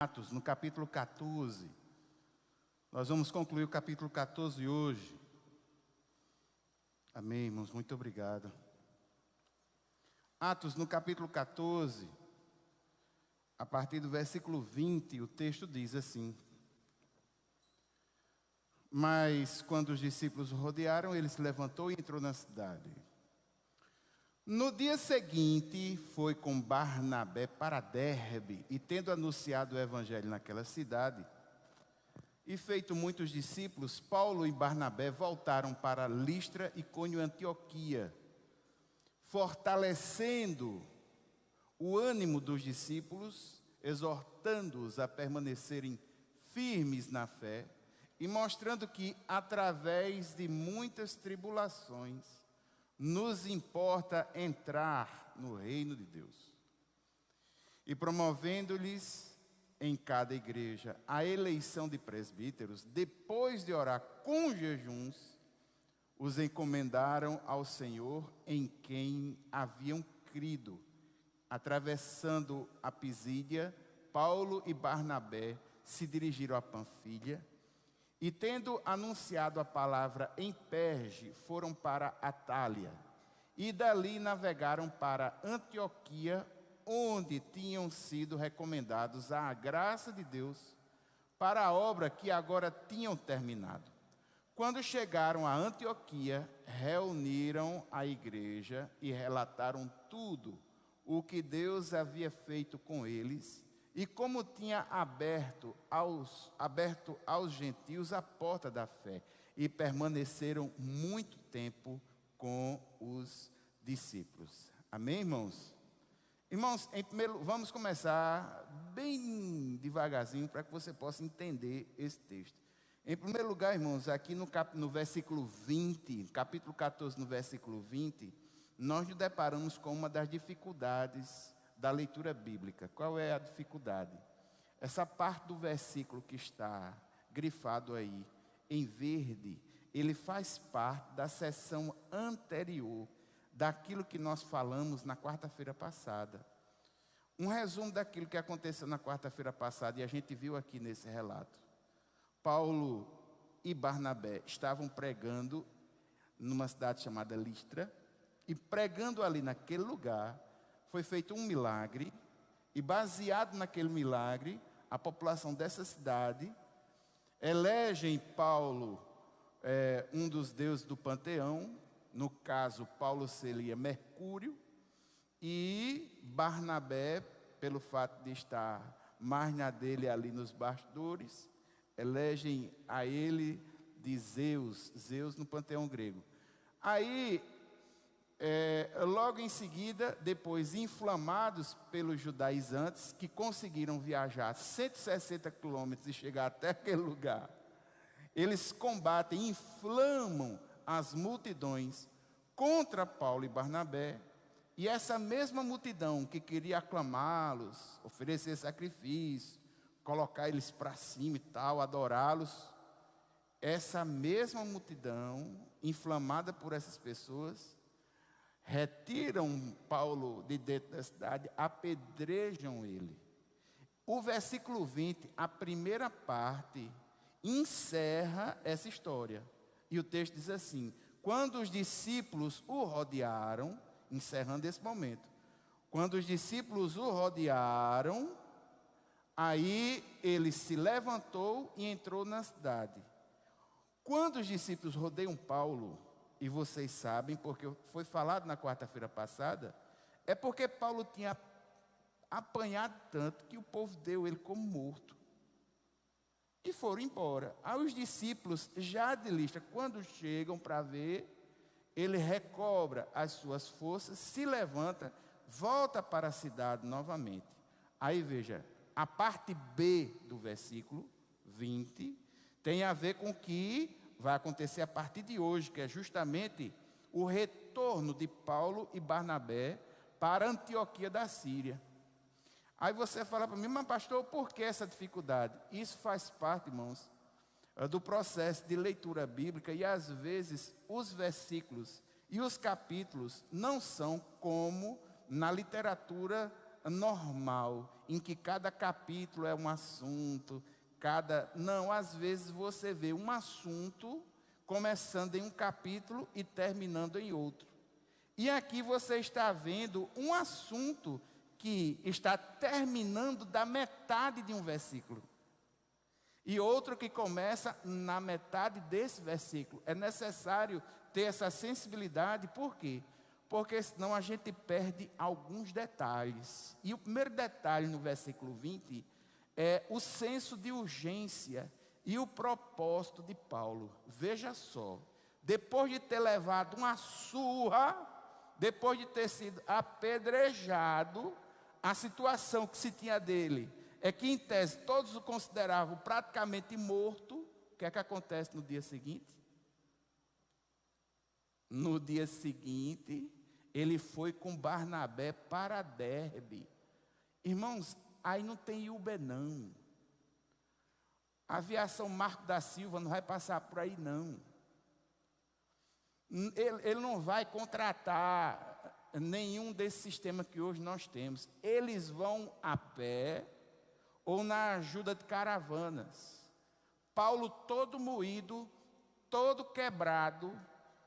Atos, no capítulo 14. Nós vamos concluir o capítulo 14 hoje. Amém, irmãos? Muito obrigado. Atos, no capítulo 14, a partir do versículo 20, o texto diz assim: Mas quando os discípulos o rodearam, ele se levantou e entrou na cidade. No dia seguinte, foi com Barnabé para Derbe, e tendo anunciado o evangelho naquela cidade, e feito muitos discípulos, Paulo e Barnabé voltaram para Listra, Icônio e Antioquia, fortalecendo o ânimo dos discípulos, exortando-os a permanecerem firmes na fé, e mostrando que, através de muitas tribulações, nos importa entrar no reino de Deus. E promovendo-lhes em cada igreja a eleição de presbíteros, depois de orar com jejuns, os encomendaram ao Senhor em quem haviam crido. Atravessando a Pisídia, Paulo e Barnabé se dirigiram a Panfilha, e tendo anunciado a palavra em Perge, foram para Atália, e dali navegaram para Antioquia, onde tinham sido recomendados à graça de Deus para a obra que agora tinham terminado. Quando chegaram a Antioquia, reuniram a igreja e relataram tudo o que Deus havia feito com eles, e como tinha aberto aos gentios a porta da fé, e permaneceram muito tempo com os discípulos. Amém, irmãos? Irmãos, vamos começar bem devagarzinho para que você possa entender esse texto. Em primeiro lugar, irmãos, aqui no versículo 20, capítulo 14, no versículo 20, nós nos deparamos com uma das dificuldades da leitura bíblica. Qual é a dificuldade? Essa parte do versículo que está grifado aí, em verde, ele faz parte da seção anterior daquilo que nós falamos na quarta-feira passada. Um resumo daquilo que aconteceu na quarta-feira passada, e a gente viu aqui nesse relato. Paulo e Barnabé estavam pregando numa cidade chamada Listra, e pregando ali naquele lugar, foi feito um milagre, e baseado naquele milagre, a população dessa cidade elege em Paulo um dos deuses do panteão. No caso, Paulo seria Mercúrio, e Barnabé, pelo fato de estar mais na dele ali nos bastidores, elegem a ele de Zeus no panteão grego. Aí, logo em seguida, depois inflamados pelos judaizantes, que conseguiram viajar 160 quilômetros e chegar até aquele lugar, eles combatem, inflamam as multidões contra Paulo e Barnabé, e essa mesma multidão que queria aclamá-los, oferecer sacrifício, colocar eles para cima e tal, adorá-los, essa mesma multidão, inflamada por essas pessoas, retiram Paulo de dentro da cidade, apedrejam ele. O versículo 20, a primeira parte, encerra essa história. E o texto diz assim: quando os discípulos o rodearam, encerrando esse momento, quando os discípulos o rodearam, aí ele se levantou e entrou na cidade. Quando os discípulos rodeiam Paulo, e vocês sabem, porque foi falado na quarta-feira passada, é porque Paulo tinha apanhado tanto que o povo deu ele como morto. E foram embora. Aí os discípulos, já de Listra, quando chegam para ver, ele recobra as suas forças, se levanta, volta para a cidade novamente. Aí veja, a parte B do versículo 20 tem a ver com o que vai acontecer a partir de hoje, que é justamente o retorno de Paulo e Barnabé para Antioquia da Síria. Aí você fala para mim: mas pastor, por que essa dificuldade? Isso faz parte, irmãos, do processo de leitura bíblica, e às vezes os versículos e os capítulos não são como na literatura normal, em que cada capítulo é um assunto, não, às vezes você vê um assunto começando em um capítulo e terminando em outro. E aqui você está vendo um assunto que está terminando da metade de um versículo. E outro que começa na metade desse versículo. É necessário ter essa sensibilidade, por quê? Porque senão a gente perde alguns detalhes. E o primeiro detalhe no versículo 20 é o senso de urgência e o propósito de Paulo. Veja só, depois de ter levado uma surra, depois de ter sido apedrejado, a situação que se tinha dele é que, em tese, todos o consideravam praticamente morto. O que é que acontece no dia seguinte? No dia seguinte, ele foi com Barnabé para Derbe. Irmãos, aí não tem Uber, não. A aviação Marco da Silva não vai passar por aí, não. Ele não vai contratar nenhum desses sistemas que hoje nós temos. Eles vão a pé ou na ajuda de caravanas. Paulo todo moído, todo quebrado.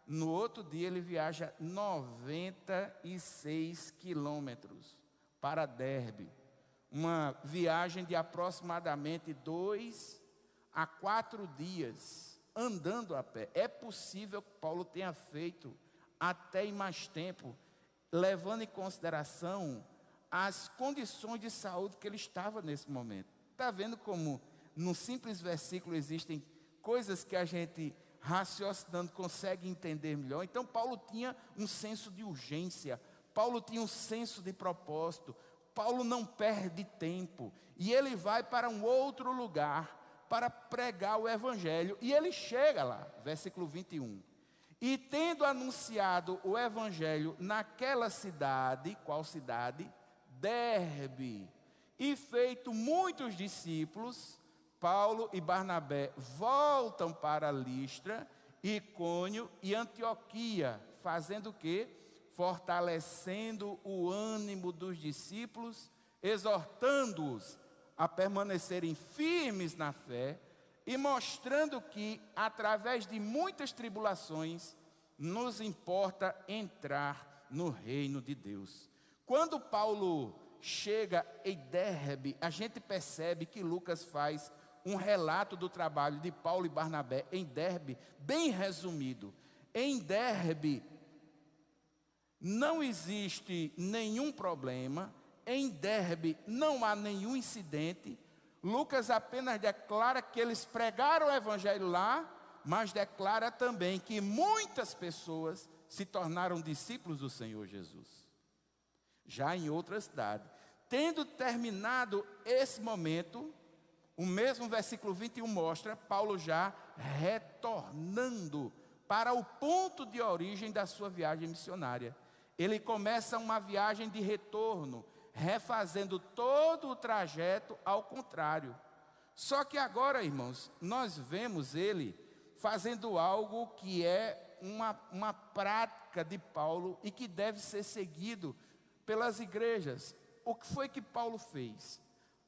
No outro dia ele viaja 96 quilômetros para Derbe. Uma viagem de aproximadamente 2 a 4 dias, andando a pé. É possível que Paulo tenha feito até em mais tempo, levando em consideração as condições de saúde que ele estava nesse momento. Está vendo como num simples versículo existem coisas que a gente, raciocinando, consegue entender melhor? Então Paulo tinha um senso de urgência, Paulo tinha um senso de propósito, Paulo não perde tempo, e ele vai para um outro lugar para pregar o evangelho, e ele chega lá, versículo 21, e tendo anunciado o evangelho naquela cidade, qual cidade? Derbe, e feito muitos discípulos, Paulo e Barnabé voltam para Listra, Icônio e Antioquia, fazendo o quê? Fortalecendo o ânimo dos discípulos, exortando-os a permanecerem firmes na fé e mostrando que, através de muitas tribulações, nos importa entrar no reino de Deus. Quando Paulo chega em Derbe, a gente percebe que Lucas faz um relato do trabalho de Paulo e Barnabé em Derbe, bem resumido. Em Derbe não existe nenhum problema, em Derbe não há nenhum incidente. Lucas apenas declara que eles pregaram o evangelho lá, mas declara também que muitas pessoas se tornaram discípulos do Senhor Jesus. Já em outra cidade, tendo terminado esse momento, o mesmo versículo 21 mostra Paulo já retornando para o ponto de origem da sua viagem missionária. Ele começa uma viagem de retorno, refazendo todo o trajeto ao contrário. Só que agora, irmãos, nós vemos ele fazendo algo que é uma prática de Paulo e que deve ser seguido pelas igrejas. O que foi que Paulo fez?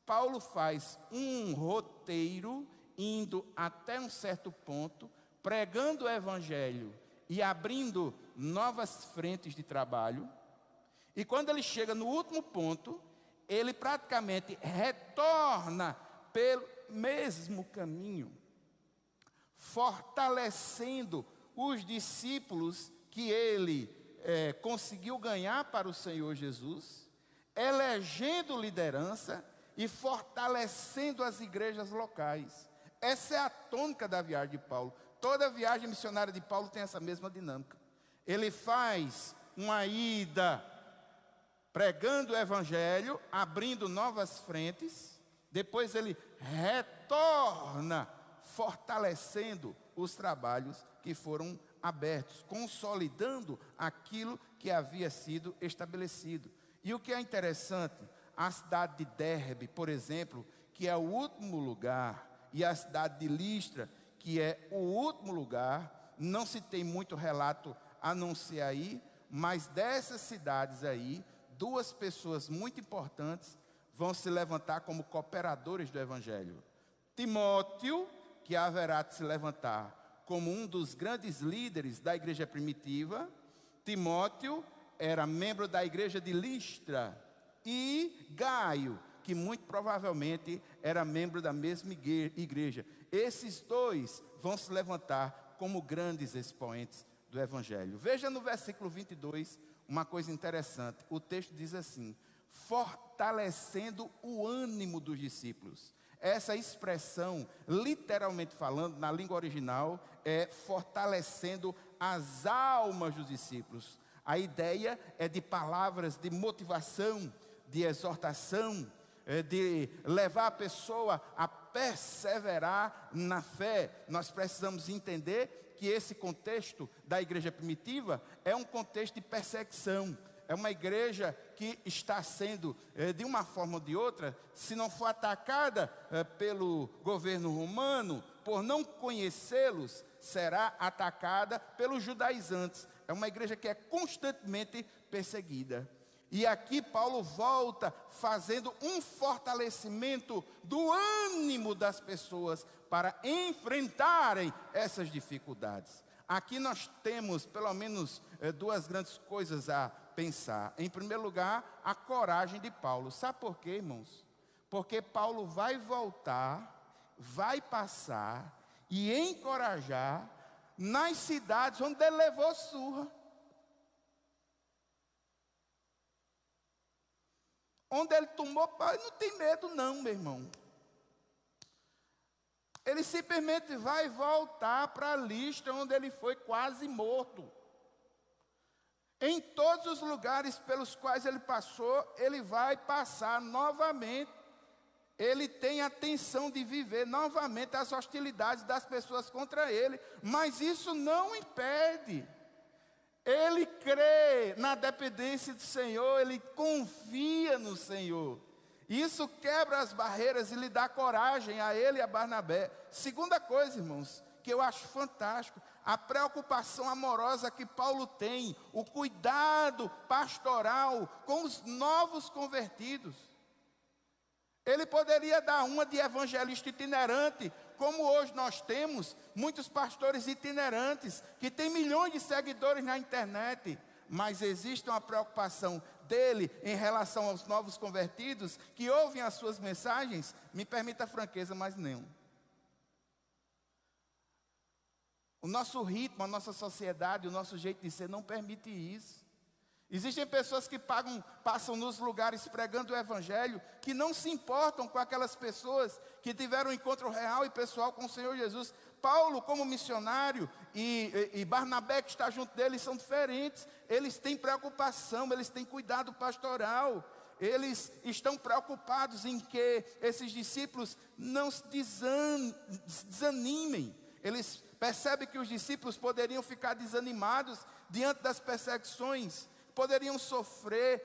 Paulo faz um roteiro, indo até um certo ponto, pregando o evangelho e abrindo novas frentes de trabalho. E quando ele chega no último ponto, ele praticamente retorna pelo mesmo caminho, fortalecendo os discípulos que ele conseguiu ganhar para o Senhor Jesus, elegendo liderança e fortalecendo as igrejas locais. Essa é a tônica da viagem de Paulo. Toda viagem missionária de Paulo tem essa mesma dinâmica. Ele faz uma ida pregando o evangelho, abrindo novas frentes, depois ele retorna fortalecendo os trabalhos que foram abertos, consolidando aquilo que havia sido estabelecido. E o que é interessante, a cidade de Derbe, por exemplo, que é o último lugar, e a cidade de Listra, que é o último lugar, não se tem muito relato a não ser aí, mas dessas cidades aí, duas pessoas muito importantes vão se levantar como cooperadores do Evangelho. Timóteo, que haverá de se levantar como um dos grandes líderes da igreja primitiva. Timóteo era membro da igreja de Listra. E Gaio, que muito provavelmente era membro da mesma igreja. Esses dois vão se levantar como grandes expoentes do Evangelho. Veja no versículo 22 uma coisa interessante. O texto diz assim: fortalecendo o ânimo dos discípulos. Essa expressão, literalmente falando, na língua original, é fortalecendo as almas dos discípulos. A ideia é de palavras de motivação, de exortação, de levar a pessoa a perseverar na fé. Nós precisamos entender que esse contexto da igreja primitiva é um contexto de perseguição. É uma igreja que está sendo, de uma forma ou de outra, se não for atacada pelo governo romano, por não conhecê-los, será atacada pelos judaizantes. É uma igreja que é constantemente perseguida. E aqui Paulo volta fazendo um fortalecimento do ânimo das pessoas para enfrentarem essas dificuldades. Aqui nós temos pelo menos duas grandes coisas a pensar. Em primeiro lugar, a coragem de Paulo. Sabe por quê, irmãos? Porque Paulo vai voltar, vai passar e encorajar nas cidades onde ele levou surra. Onde ele tomou pau, ele não tem medo não, meu irmão. Ele simplesmente vai voltar para a lista onde ele foi quase morto. Em todos os lugares pelos quais ele passou, ele vai passar novamente. Ele tem a intenção de viver novamente as hostilidades das pessoas contra ele. Mas isso não impede. Ele crê na dependência do Senhor, ele confia no Senhor. Isso quebra as barreiras e lhe dá coragem a ele e a Barnabé. Segunda coisa, irmãos, que eu acho fantástico, a preocupação amorosa que Paulo tem, o cuidado pastoral com os novos convertidos. Ele poderia dar uma de evangelista itinerante, como hoje nós temos muitos pastores itinerantes, que têm milhões de seguidores na internet, mas existe uma preocupação dele em relação aos novos convertidos, que ouvem as suas mensagens, me permita a franqueza, mas não. O nosso ritmo, a nossa sociedade, o nosso jeito de ser não permite isso. Existem pessoas que passam nos lugares pregando o Evangelho, que não se importam com aquelas pessoas que tiveram um encontro real e pessoal com o Senhor Jesus. Paulo, como missionário, e Barnabé, que está junto dele, são diferentes. Eles têm preocupação, eles têm cuidado pastoral. Eles estão preocupados em que esses discípulos não se desanimem. Eles percebem que os discípulos poderiam ficar desanimados diante das perseguições. Poderiam sofrer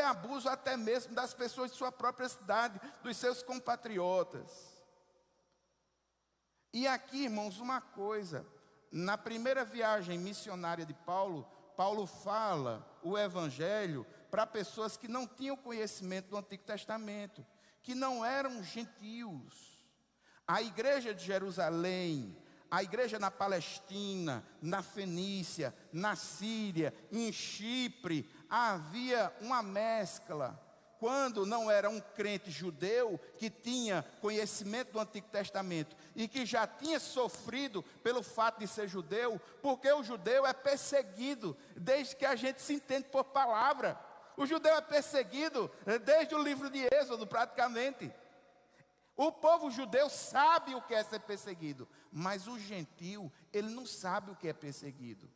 abuso até mesmo das pessoas de sua própria cidade, dos seus compatriotas. E aqui, irmãos, uma coisa, na primeira viagem missionária de Paulo, Paulo fala o Evangelho para pessoas que não tinham conhecimento do Antigo Testamento, que não eram gentios. A igreja de Jerusalém, a igreja na Palestina, na Fenícia, na Síria, em Chipre, havia uma mescla. Quando não era um crente judeu que tinha conhecimento do Antigo Testamento e que já tinha sofrido pelo fato de ser judeu, porque o judeu é perseguido desde que a gente se entende por palavra. O judeu é perseguido desde o livro de Êxodo, praticamente. O povo judeu sabe o que é ser perseguido, mas o gentio, ele não sabe o que é perseguido.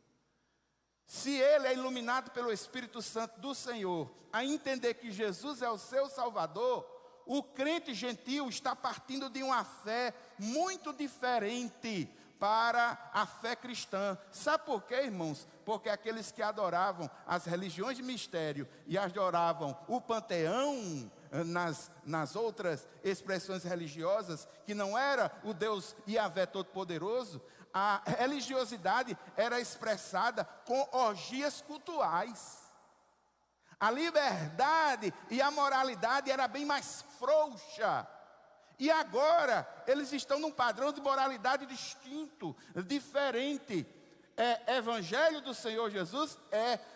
Se ele é iluminado pelo Espírito Santo do Senhor, a entender que Jesus é o seu Salvador, o crente gentio está partindo de uma fé muito diferente para a fé cristã. Sabe por quê, irmãos? Porque aqueles que adoravam as religiões de mistério e adoravam o panteão, nas outras expressões religiosas, que não era o Deus Yahvé Todo-Poderoso, a religiosidade era expressada com orgias cultuais. A liberdade e a moralidade era bem mais frouxa. E agora eles estão num padrão de moralidade distinto, diferente. Evangelho do Senhor Jesus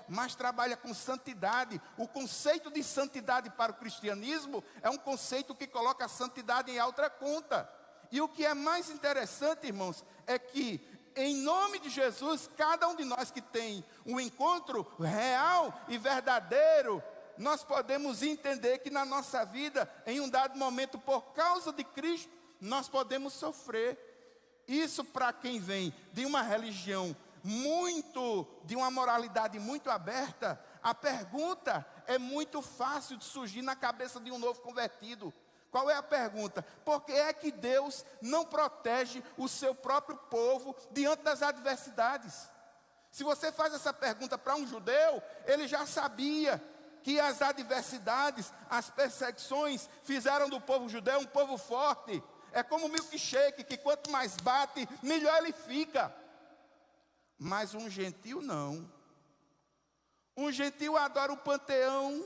mas trabalha com santidade. O conceito de santidade para o cristianismo é um conceito que coloca a santidade em outra conta. E o que é mais interessante, irmãos, é que em nome de Jesus, cada um de nós que tem um encontro real e verdadeiro, nós podemos entender que na nossa vida, em um dado momento, por causa de Cristo, nós podemos sofrer. Isso para quem vem de uma religião de uma moralidade muito aberta, a pergunta é muito fácil de surgir na cabeça de um novo convertido. Qual é a pergunta? Por que é que Deus não protege o seu próprio povo diante das adversidades? Se você faz essa pergunta para um judeu, ele já sabia que as adversidades, as perseguições fizeram do povo judeu um povo forte. É como o milkshake, que quanto mais bate, melhor ele fica. Mas um gentil não. Um gentil adora o panteão,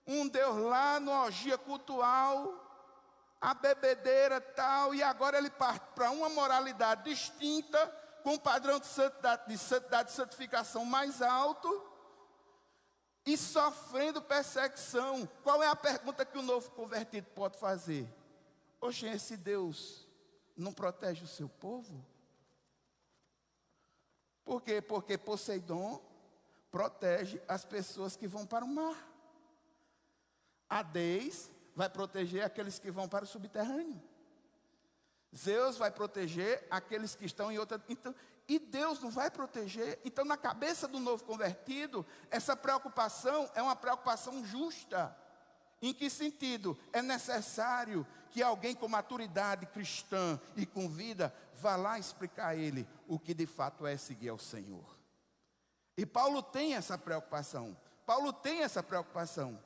um Deus lá no orgia cultural, a bebedeira tal, e agora ele parte para uma moralidade distinta, com um padrão de santificação mais alto, e sofrendo perseguição. Qual é a pergunta que o novo convertido pode fazer? Oxe, esse Deus não protege o seu povo? Por quê? Porque Poseidon protege as pessoas que vão para o mar. Hades vai proteger aqueles que vão para o subterrâneo. Zeus vai proteger aqueles que estão em outra... E Deus não vai proteger. Então, na cabeça do novo convertido, essa preocupação é uma preocupação justa. Em que sentido? É necessário que alguém com maturidade cristã e com vida vá lá explicar a ele o que de fato é seguir ao Senhor. E Paulo tem essa preocupação. Paulo tem essa preocupação.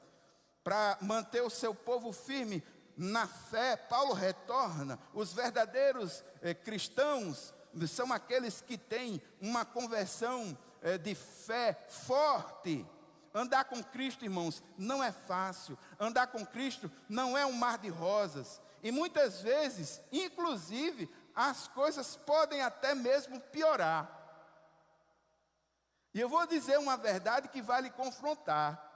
Para manter o seu povo firme na fé, Paulo retorna. Os verdadeiros cristãos são aqueles que têm uma conversão de fé forte. Andar com Cristo, irmãos, não é fácil. Andar com Cristo não é um mar de rosas. E muitas vezes, inclusive, as coisas podem até mesmo piorar. E eu vou dizer uma verdade que vai lhe confrontar.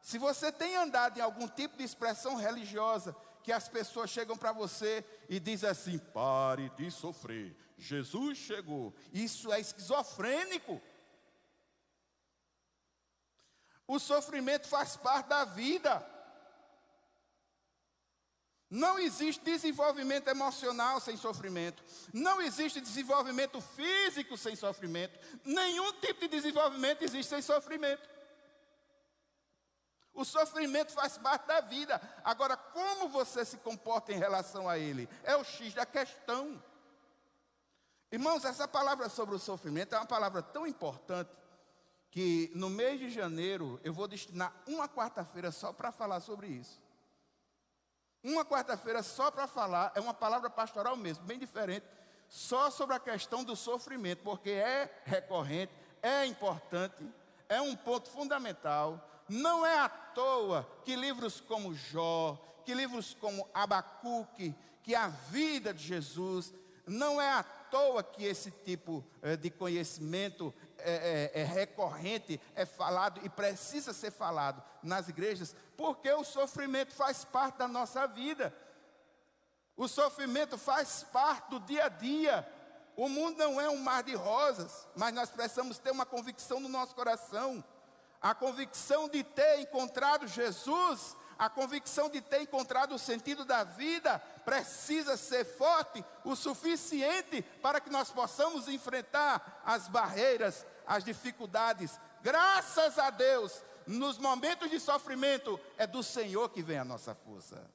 Se você tem andado em algum tipo de expressão religiosa, que as pessoas chegam para você e dizem assim: pare de sofrer, Jesus chegou. Isso é esquizofrênico. O sofrimento faz parte da vida. Não existe desenvolvimento emocional sem sofrimento. Não existe desenvolvimento físico sem sofrimento. Nenhum tipo de desenvolvimento existe sem sofrimento. O sofrimento faz parte da vida. Agora, como você se comporta em relação a ele? É o X da questão. Irmãos, essa palavra sobre o sofrimento é uma palavra tão importante que no mês de janeiro eu vou destinar uma quarta-feira só para falar sobre isso. Uma quarta-feira só para falar, é uma palavra pastoral mesmo, bem diferente, só sobre a questão do sofrimento, porque é recorrente, é importante, é um ponto fundamental. Não é à toa que livros como Jó, que livros como Abacuque, que a vida de Jesus, não é à toa que esse tipo de conhecimento é recorrente, é falado e precisa ser falado nas igrejas, porque o sofrimento faz parte da nossa vida. O sofrimento faz parte do dia a dia. O mundo não é um mar de rosas, mas nós precisamos ter uma convicção no nosso coração. A convicção de ter encontrado Jesus, a convicção de ter encontrado o sentido da vida, precisa ser forte o suficiente para que nós possamos enfrentar as barreiras, as dificuldades. Graças a Deus, nos momentos de sofrimento, é do Senhor que vem a nossa força.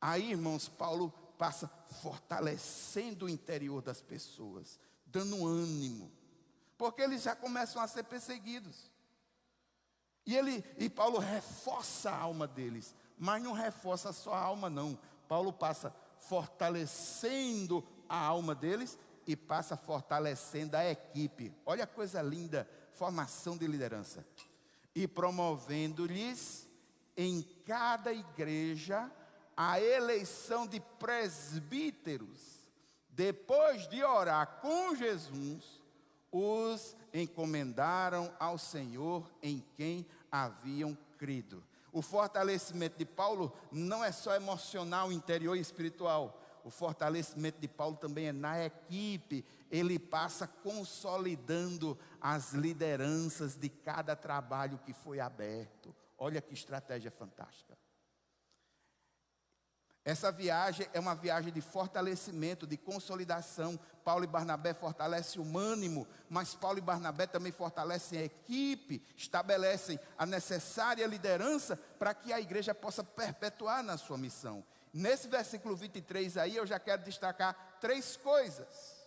Aí, irmãos, Paulo passa fortalecendo o interior das pessoas, dando ânimo, porque eles já começam a ser perseguidos. E Paulo reforça a alma deles, mas não reforça só a alma não. Paulo passa fortalecendo a alma deles e passa fortalecendo a equipe. Olha a coisa linda, formação de liderança. E promovendo-lhes em cada igreja a eleição de presbíteros. Depois de orar com Jesus, os encomendaram ao Senhor em quem haviam crido. O fortalecimento de Paulo não é só emocional, interior e espiritual. O fortalecimento de Paulo também é na equipe. Ele passa consolidando as lideranças de cada trabalho que foi aberto. Olha que estratégia fantástica. Essa viagem é uma viagem de fortalecimento, de consolidação. Paulo e Barnabé fortalecem o ânimo, mas Paulo e Barnabé também fortalecem a equipe, estabelecem a necessária liderança para que a igreja possa perpetuar na sua missão. Nesse versículo 23 aí, eu já quero destacar 3 coisas.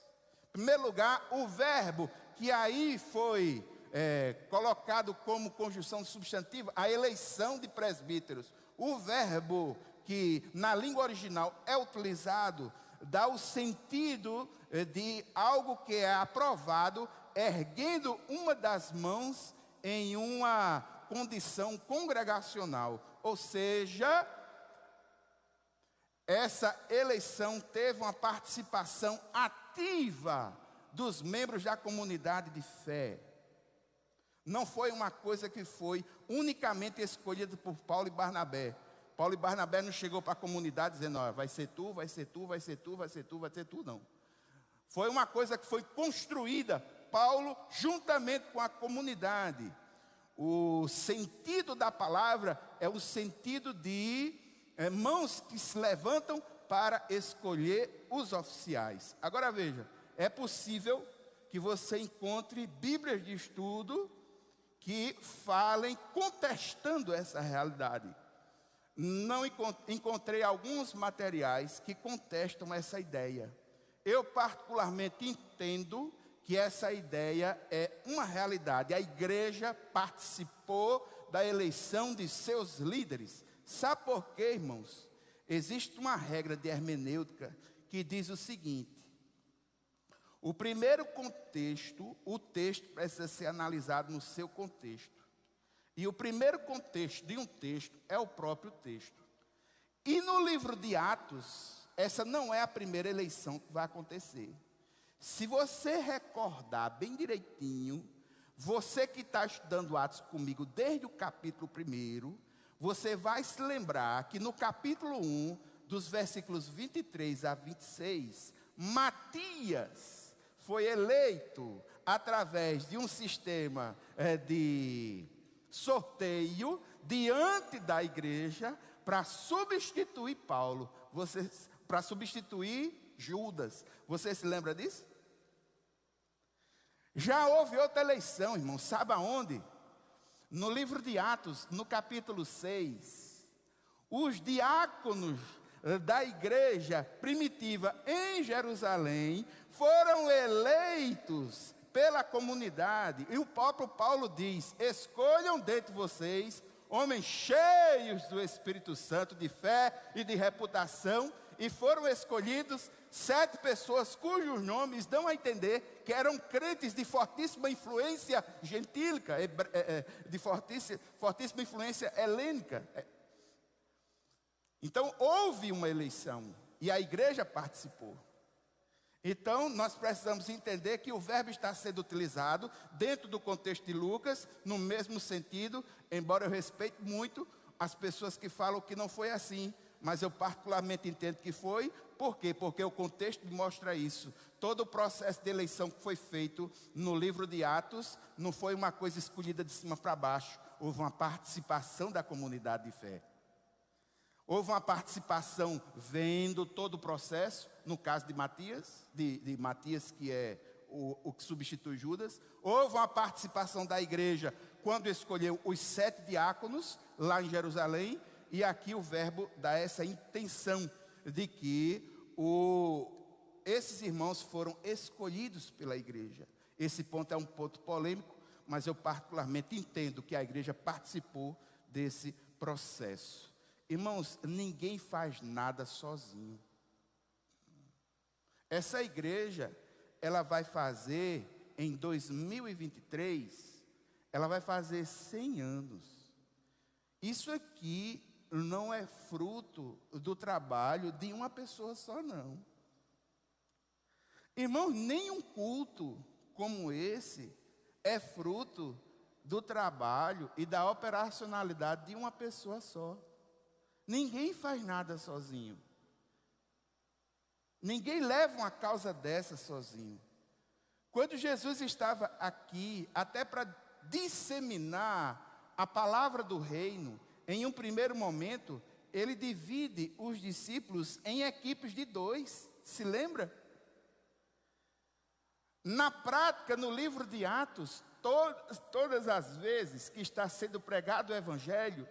Em primeiro lugar, o verbo que aí foi colocado como conjunção substantiva, a eleição de presbíteros. O verbo que na língua original é utilizado, dá o sentido de algo que é aprovado, erguendo uma das mãos em uma condição congregacional. Ou seja, essa eleição teve uma participação ativa dos membros da comunidade de fé. Não foi uma coisa que foi unicamente escolhida por Paulo e Barnabé. Paulo e Barnabé não chegou para a comunidade dizendo, ó, vai ser tu, vai ser tu, vai ser tu, vai ser tu, vai ser tu, não. Foi uma coisa que foi construída, Paulo juntamente com a comunidade. O sentido da palavra é o sentido de mãos que se levantam para escolher os oficiais. Agora veja, é possível que você encontre bíblias de estudo que falem contestando essa realidade. Não encontrei alguns materiais que contestam essa ideia. Eu particularmente entendo que essa ideia é uma realidade. A igreja participou da eleição de seus líderes. Sabe por quê, irmãos? Existe uma regra de hermenêutica que diz o seguinte: o primeiro contexto, o texto precisa ser analisado no seu contexto. E o primeiro contexto de um texto é o próprio texto. E no livro de Atos, essa não é a primeira eleição que vai acontecer. Se você recordar bem direitinho, você que está estudando Atos comigo desde o capítulo 1, você vai se lembrar que no capítulo 1, dos versículos 23 a 26, Matias foi eleito através de um sistema de sorteio diante da igreja para substituir Paulo, para substituir Judas. Você se lembra disso? Já houve outra eleição, irmão, sabe aonde? No livro de Atos, no capítulo 6, os diáconos da igreja primitiva em Jerusalém foram eleitos pela comunidade. E o próprio Paulo diz: escolham dentre vocês homens cheios do Espírito Santo, de fé e de reputação. E foram escolhidos 7 pessoas cujos nomes dão a entender que eram crentes de fortíssima influência gentílica, de fortíssima influência helênica. Então houve uma eleição e a igreja participou. Então nós precisamos entender que o verbo está sendo utilizado dentro do contexto de Lucas, no mesmo sentido, embora eu respeite muito as pessoas que falam que não foi assim. Mas eu particularmente entendo que foi. Por quê? Porque o contexto mostra isso. Todo o processo de eleição que foi feito no livro de Atos não foi uma coisa escolhida de cima para baixo. Houve uma participação da comunidade de fé. Houve uma participação vendo todo o processo, no caso de Matias, de Matias, que é o que substitui Judas. Houve uma participação da igreja quando escolheu os 7 diáconos lá em Jerusalém. E aqui o verbo dá essa intenção de que esses irmãos foram escolhidos pela igreja. Esse ponto é um ponto polêmico, mas eu particularmente entendo que a igreja participou desse processo. Irmãos, ninguém faz nada sozinho. Essa igreja, ela vai fazer em 2023 ela vai fazer 100 anos. Isso aqui não é fruto do trabalho de uma pessoa só, não. Irmãos, nenhum culto como esse é fruto do trabalho e da operacionalidade de uma pessoa só. Ninguém faz nada sozinho. Ninguém leva uma causa dessa sozinho. Quando Jesus estava aqui, até para disseminar a palavra do reino, em um primeiro momento, ele divide os discípulos em equipes de 2. Se lembra? Na prática, no livro de Atos, todas as vezes que está sendo pregado o evangelho,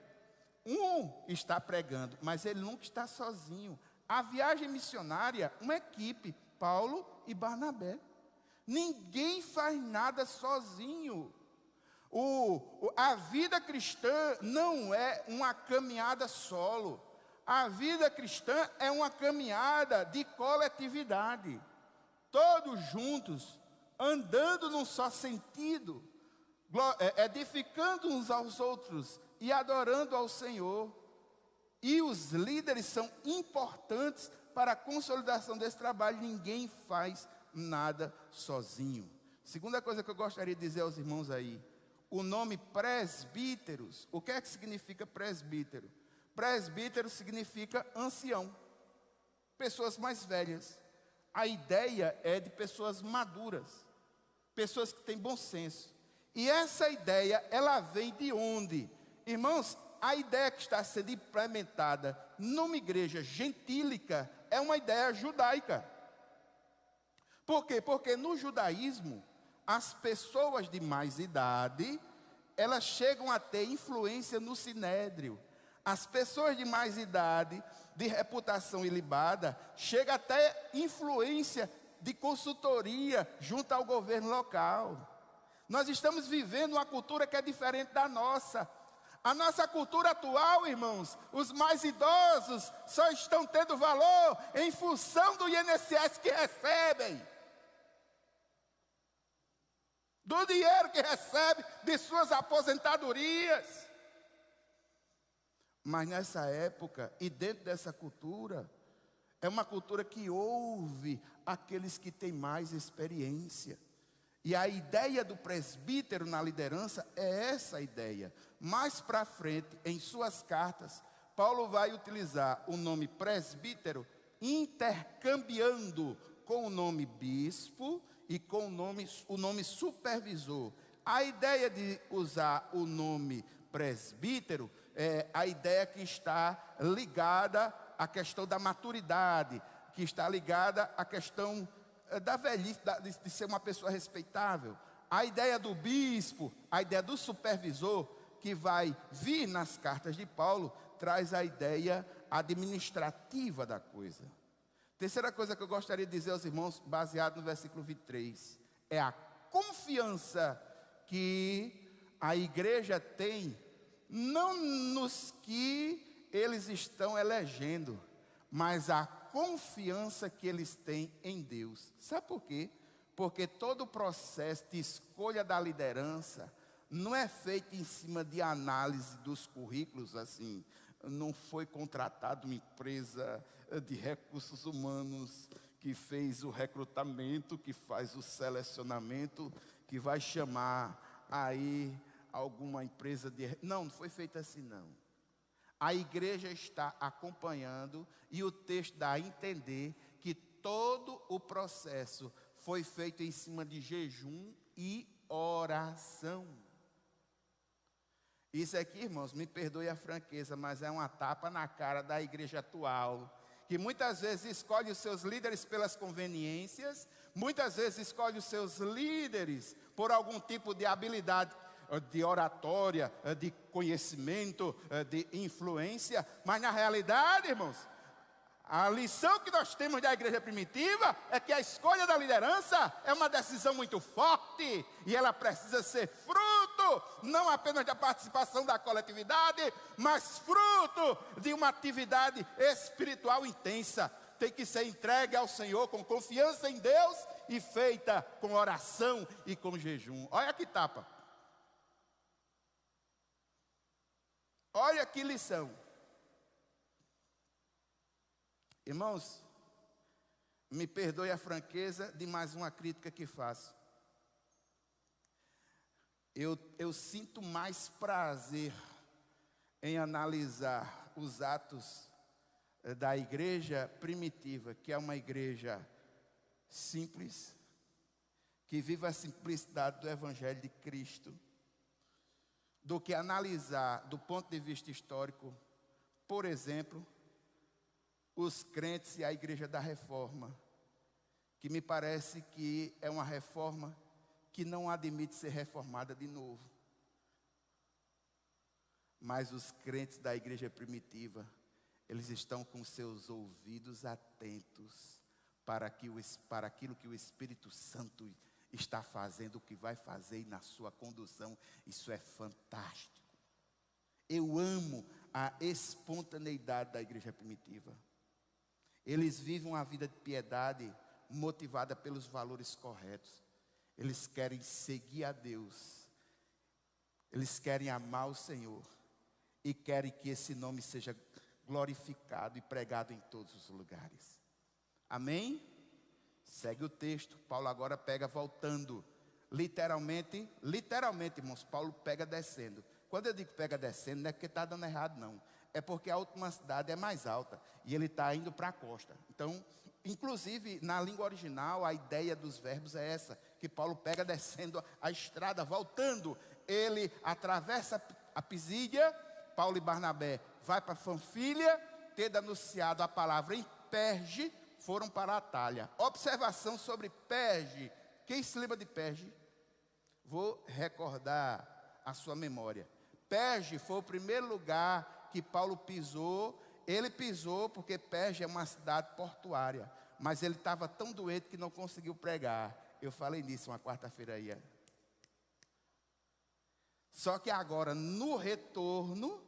um está pregando, mas ele nunca está sozinho. A viagem missionária, uma equipe, Paulo e Barnabé. Ninguém faz nada sozinho. A vida cristã não é uma caminhada solo. A vida cristã é uma caminhada de coletividade. Todos juntos, andando num só sentido, edificando uns aos outros e adorando ao Senhor. E os líderes são importantes para a consolidação desse trabalho. Ninguém faz nada sozinho. Segunda coisa que eu gostaria de dizer aos irmãos aí, o nome presbíteros, o que é que significa presbítero? Presbítero significa ancião, pessoas mais velhas. A ideia é de pessoas maduras, pessoas que têm bom senso. E essa ideia, ela vem de onde? Irmãos, a ideia que está sendo implementada numa igreja gentílica é uma ideia judaica. Por quê? Porque no judaísmo, as pessoas de mais idade, elas chegam a ter influência no sinédrio. As pessoas de mais idade, de reputação ilibada, chegam a ter influência de consultoria junto ao governo local. Nós estamos vivendo uma cultura que é diferente da nossa. A nossa cultura atual, irmãos, os mais idosos só estão tendo valor em função do INSS que recebem. Do dinheiro que recebe de suas aposentadorias. Mas nessa época, e dentro dessa cultura, é uma cultura que ouve aqueles que têm mais experiência. E a ideia do presbítero na liderança é essa ideia. Mais para frente, em suas cartas, Paulo vai utilizar o nome presbítero, intercambiando com o nome bispo e com o nome supervisor. A ideia de usar o nome presbítero é a ideia que está ligada à questão da maturidade, que está ligada à questão da velhice, de ser uma pessoa respeitável. A ideia do bispo, a ideia do supervisor, que vai vir nas cartas de Paulo, traz a ideia administrativa da coisa. Terceira coisa que eu gostaria de dizer aos irmãos, baseado no versículo 23, é a confiança que a igreja tem, não nos que eles estão elegendo, mas a confiança que eles têm em Deus. Sabe por quê? Porque todo o processo de escolha da liderança não é feito em cima de análise dos currículos, assim. Não foi contratada uma empresa de recursos humanos que fez o recrutamento, que faz o selecionamento, que vai chamar aí alguma empresa de... Não foi feito assim, não. A igreja está acompanhando e o texto dá a entender que todo o processo foi feito em cima de jejum e oração. Isso aqui, irmãos, me perdoe a franqueza, mas é uma tapa na cara da igreja atual, que muitas vezes escolhe os seus líderes pelas conveniências, muitas vezes escolhe os seus líderes por algum tipo de habilidade de oratória, de conhecimento, de influência, mas na realidade, irmãos, a lição que nós temos da igreja primitiva é que a escolha da liderança é uma decisão muito forte e ela precisa ser fruto, não apenas da participação da coletividade, mas fruto de uma atividade espiritual intensa. Tem que ser entregue ao Senhor com confiança em Deus e feita com oração e com jejum. Olha que tapa. Olha que lição. Irmãos, me perdoe a franqueza de mais uma crítica que faço. Eu sinto mais prazer em analisar os atos da igreja primitiva, que é uma igreja simples, que vive a simplicidade do Evangelho de Cristo, do que analisar do ponto de vista histórico, por exemplo, os crentes e a igreja da reforma, que me parece que é uma reforma que não admite ser reformada de novo. Mas os crentes da igreja primitiva, eles estão com seus ouvidos atentos para aquilo que o Espírito Santo está fazendo, o que vai fazer e na sua condução. Isso é fantástico. Eu amo a espontaneidade da igreja primitiva. Eles vivem uma vida de piedade motivada pelos valores corretos. Eles querem seguir a Deus. Eles querem amar o Senhor. E querem que esse nome seja glorificado e pregado em todos os lugares. Amém? Segue o texto. Paulo agora pega voltando. Literalmente, irmãos, Paulo pega descendo. Quando eu digo pega descendo, não é porque está dando errado, não. É porque a última cidade é mais alta. E ele está indo para a costa. Então, inclusive, na língua original, a ideia dos verbos é essa. Que Paulo pega descendo a estrada, voltando. Ele atravessa a Pisídia. Paulo e Barnabé vai para Panfilha. Tendo anunciado a palavra em Perge, foram para a Atália. Observação sobre Perge. Quem se lembra de Perge? Vou recordar a sua memória. Perge foi o primeiro lugar que Paulo pisou. Ele pisou porque Perge é uma cidade portuária. Mas ele estava tão doente que não conseguiu pregar. Eu falei nisso uma quarta-feira aí. Só que agora, no retorno,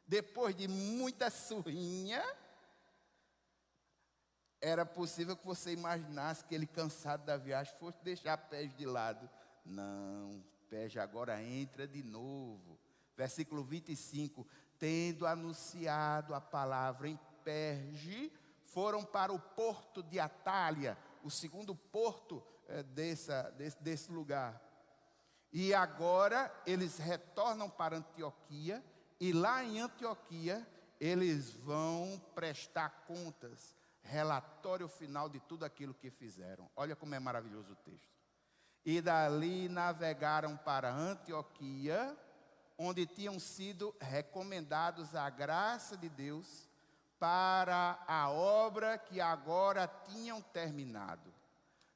depois de muita surrinha, era possível que você imaginasse que ele, cansado da viagem, fosse deixar Perge de lado. Não, Perge agora entra de novo. Versículo 25. Tendo anunciado a palavra em Perge, foram para o porto de Atália, o segundo porto desse lugar. E agora eles retornam para Antioquia, e lá em Antioquia eles vão prestar contas, relatório final de tudo aquilo que fizeram. Olha como é maravilhoso o texto. E dali navegaram para Antioquia, onde tinham sido recomendados à graça de Deus para a obra que agora tinham terminado.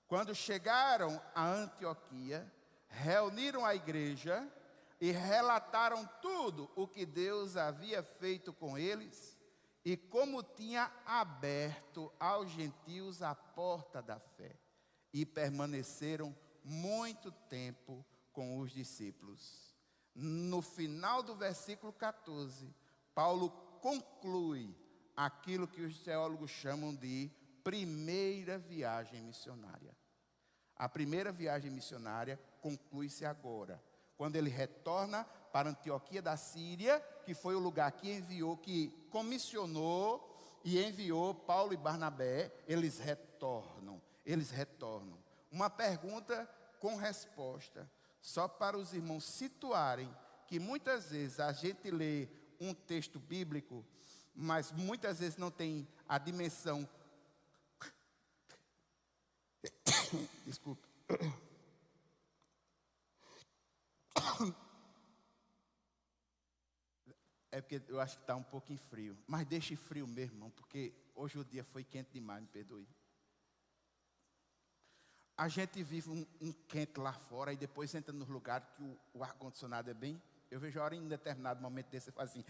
Quando chegaram a Antioquia, reuniram a igreja e relataram tudo o que Deus havia feito com eles e como tinha aberto aos gentios a porta da fé. E permaneceram muito tempo com os discípulos. No final do versículo 14, Paulo conclui aquilo que os teólogos chamam de primeira viagem missionária. A primeira viagem missionária conclui-se agora, quando ele retorna para Antioquia da Síria, que foi o lugar que comissionou e enviou Paulo e Barnabé. Eles retornam. Uma pergunta com resposta, só para os irmãos situarem que muitas vezes a gente lê um texto bíblico, mas muitas vezes não tem a dimensão. Desculpe. É porque eu acho que está um pouquinho frio. Mas deixe frio mesmo, irmão, porque hoje o dia foi quente demais, me perdoe. A gente vive um quente lá fora e depois entra nos lugares que o ar-condicionado é bem. Eu vejo a hora em determinado momento desse, você faz assim,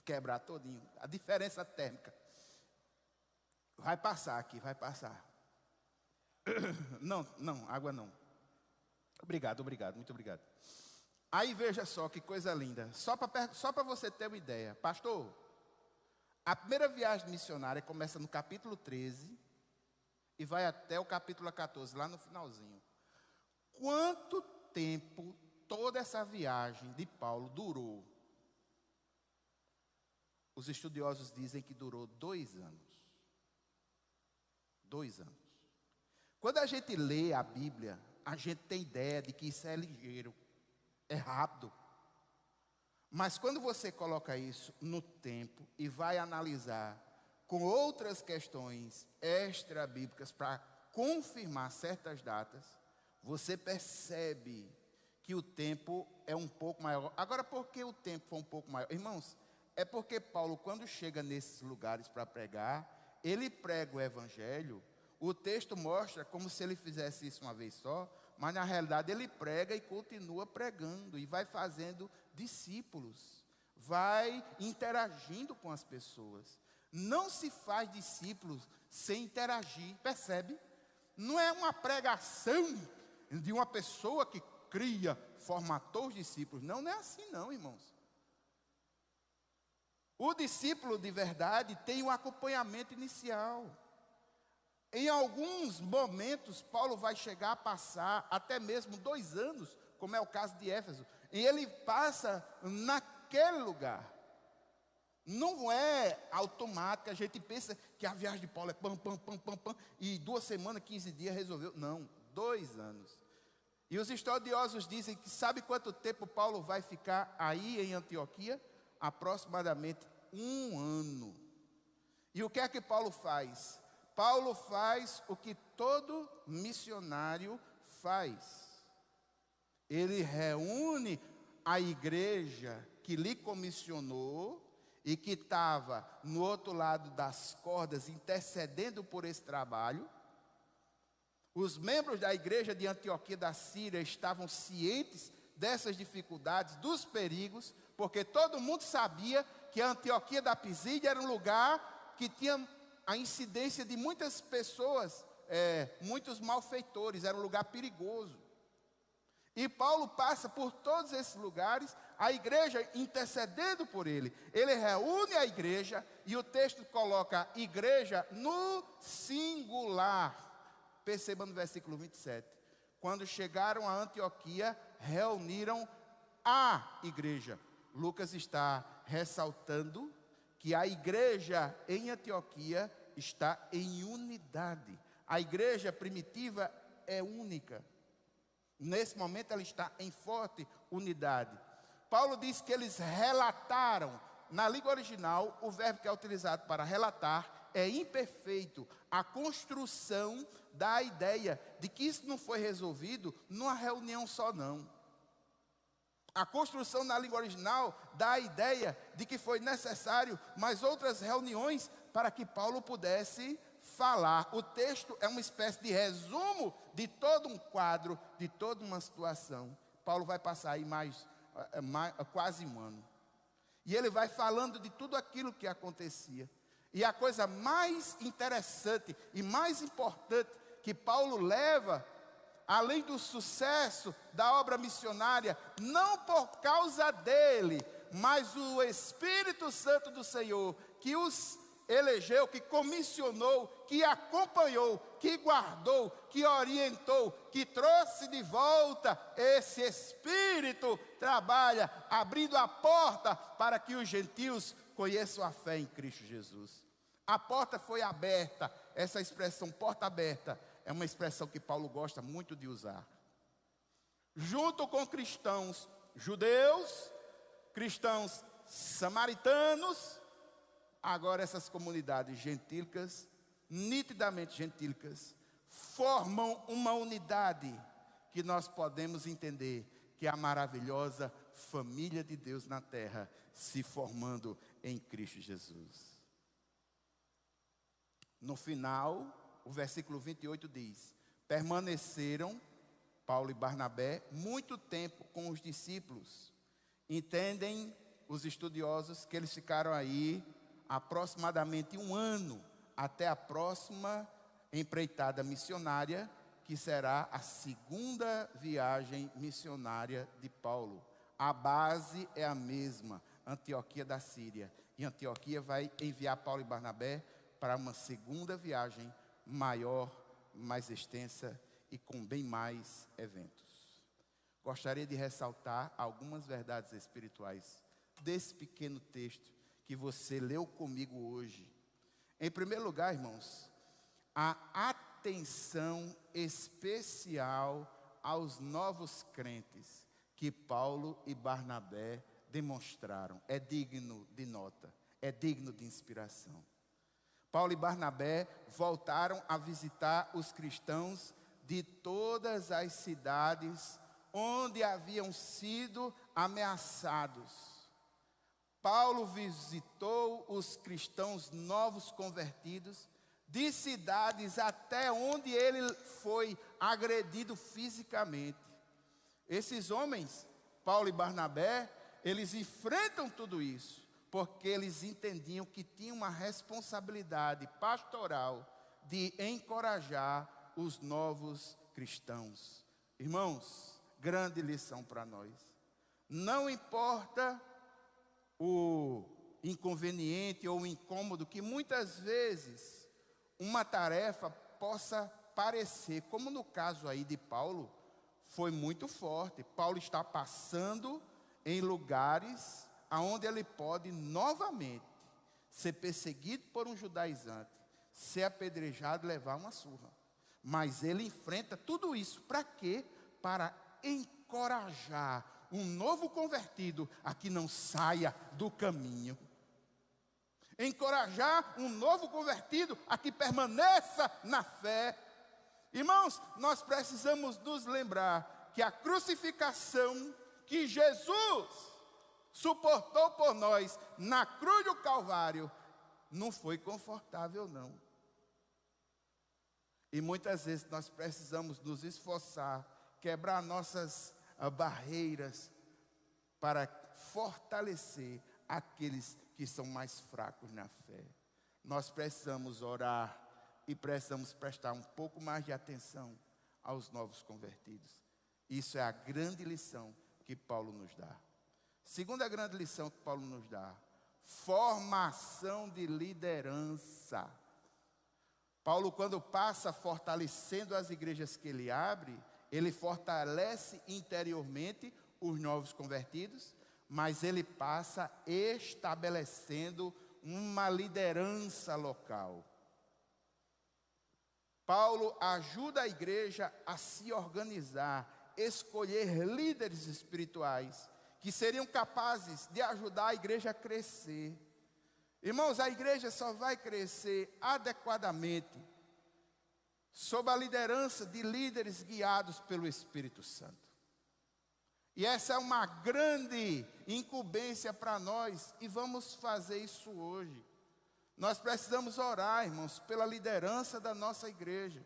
quebrar todinho. A diferença térmica. Vai passar aqui, vai passar. Não, água não. Obrigado, muito obrigado. Aí veja só que coisa linda. Só para você ter uma ideia. Pastor, a primeira viagem missionária começa no capítulo 13 e vai até o capítulo 14, lá no finalzinho. Quanto tempo toda essa viagem de Paulo durou? os estudiosos dizem que durou 2 anos. 2 anos. Quando a gente lê a Bíblia, a gente tem ideia de que isso é ligeiro, é rápido. Mas quando você coloca isso no tempo e vai analisar com outras questões extra-bíblicas para confirmar certas datas, você percebe que o tempo é um pouco maior. Agora, por que o tempo foi um pouco maior? Irmãos, é porque Paulo, quando chega nesses lugares para pregar, ele prega o evangelho. O texto mostra como se ele fizesse isso uma vez só, mas na realidade ele prega e continua pregando, e vai fazendo discípulos, vai interagindo com as pessoas. Não se faz discípulos sem interagir, percebe? Não é uma pregação de uma pessoa que cria, formatou os discípulos. Não, não é assim não, irmãos. O discípulo de verdade tem um acompanhamento inicial. Em alguns momentos, Paulo vai chegar a passar até mesmo 2 anos, como é o caso de Éfeso. E ele passa naquele lugar. Não é automático, a gente pensa que a viagem de Paulo é pam, e 2 semanas, 15 dias resolveu. Não, 2 anos. E os estudiosos dizem que sabe quanto tempo Paulo vai ficar aí em Antioquia? Aproximadamente 1 ano. E o que é que Paulo faz? Paulo faz o que todo missionário faz. Ele reúne a igreja que lhe comissionou e que estava no outro lado das cordas intercedendo por esse trabalho. Os membros da igreja de Antioquia da Síria estavam cientes dessas dificuldades, dos perigos, porque todo mundo sabia que a Antioquia da Pisídia era um lugar que tinha a incidência de muitas pessoas, muitos malfeitores, era um lugar perigoso. E Paulo passa por todos esses lugares, a igreja intercedendo por ele. Ele reúne a igreja e o texto coloca igreja no singular. Perceba no versículo 27. Quando chegaram a Antioquia, reuniram a igreja. Lucas está ressaltando que a igreja em Antioquia está em unidade. A igreja primitiva é única. Nesse momento ela está em forte unidade. Paulo diz que eles relataram, na língua original, o verbo que é utilizado para relatar é imperfeito. A construção da ideia de que isso não foi resolvido numa reunião só não. A construção na língua original dá a ideia de que foi necessário mais outras reuniões para que Paulo pudesse falar. O texto é uma espécie de resumo de todo um quadro, de toda uma situação. Paulo vai passar aí quase 1 ano. E ele vai falando de tudo aquilo que acontecia. E a coisa mais interessante e mais importante que Paulo leva, além do sucesso da obra missionária, não por causa dele, mas o Espírito Santo do Senhor, que os elegeu, que comissionou, que acompanhou, que guardou, que orientou, que trouxe de volta. Esse Espírito trabalha, abrindo a porta para que os gentios conheçam a fé em Cristo Jesus. A porta foi aberta. Essa expressão, porta aberta, é uma expressão que Paulo gosta muito de usar. Junto com cristãos judeus, cristãos samaritanos, agora essas comunidades gentílicas, nitidamente gentílicas, formam uma unidade que nós podemos entender que é a maravilhosa família de Deus na terra se formando em Cristo Jesus. No final, o versículo 28 diz: permaneceram Paulo e Barnabé muito tempo com os discípulos. Entendem os estudiosos que eles ficaram aí aproximadamente 1 ano, até a próxima empreitada missionária, que será a 2ª viagem missionária de Paulo. A base é a mesma, Antioquia da Síria. E Antioquia vai enviar Paulo e Barnabé para uma 2ª viagem maior, mais extensa e com bem mais eventos. Gostaria de ressaltar algumas verdades espirituais desse pequeno texto, que você leu comigo hoje. Em primeiro lugar, irmãos, a atenção especial aos novos crentes que Paulo e Barnabé demonstraram. É digno de nota, é digno de inspiração. Paulo e Barnabé voltaram a visitar os cristãos de todas as cidades onde haviam sido ameaçados. Paulo visitou os cristãos novos convertidos de cidades até onde ele foi agredido fisicamente. Esses homens, Paulo e Barnabé, eles enfrentam tudo isso, porque eles entendiam que tinham uma responsabilidade pastoral de encorajar os novos cristãos. Irmãos, grande lição para nós. Não importa o inconveniente ou o incômodo que muitas vezes uma tarefa possa parecer, como no caso aí de Paulo, foi muito forte. Paulo está passando em lugares aonde ele pode novamente ser perseguido por um judaizante, ser apedrejado e levar uma surra. Mas ele enfrenta tudo isso para quê? Para encorajar um novo convertido a que não saia do caminho. Encorajar um novo convertido a que permaneça na fé. Irmãos, nós precisamos nos lembrar que a crucificação que Jesus suportou por nós na cruz do Calvário não foi confortável, não. E muitas vezes nós precisamos nos esforçar, quebrar nossas barreiras para fortalecer aqueles que são mais fracos na fé. Nós precisamos orar e precisamos prestar um pouco mais de atenção aos novos convertidos. Isso é a grande lição que Paulo nos dá. Segunda grande lição que Paulo nos dá: formação de liderança. Paulo, quando passa fortalecendo as igrejas que ele abre, ele fortalece interiormente os novos convertidos, mas ele passa estabelecendo uma liderança local. Paulo ajuda a igreja a se organizar, escolher líderes espirituais que seriam capazes de ajudar a igreja a crescer. Irmãos, a igreja só vai crescer adequadamente sob a liderança de líderes guiados pelo Espírito Santo. E essa é uma grande incumbência para nós, e vamos fazer isso hoje. Nós precisamos orar, irmãos, pela liderança da nossa igreja.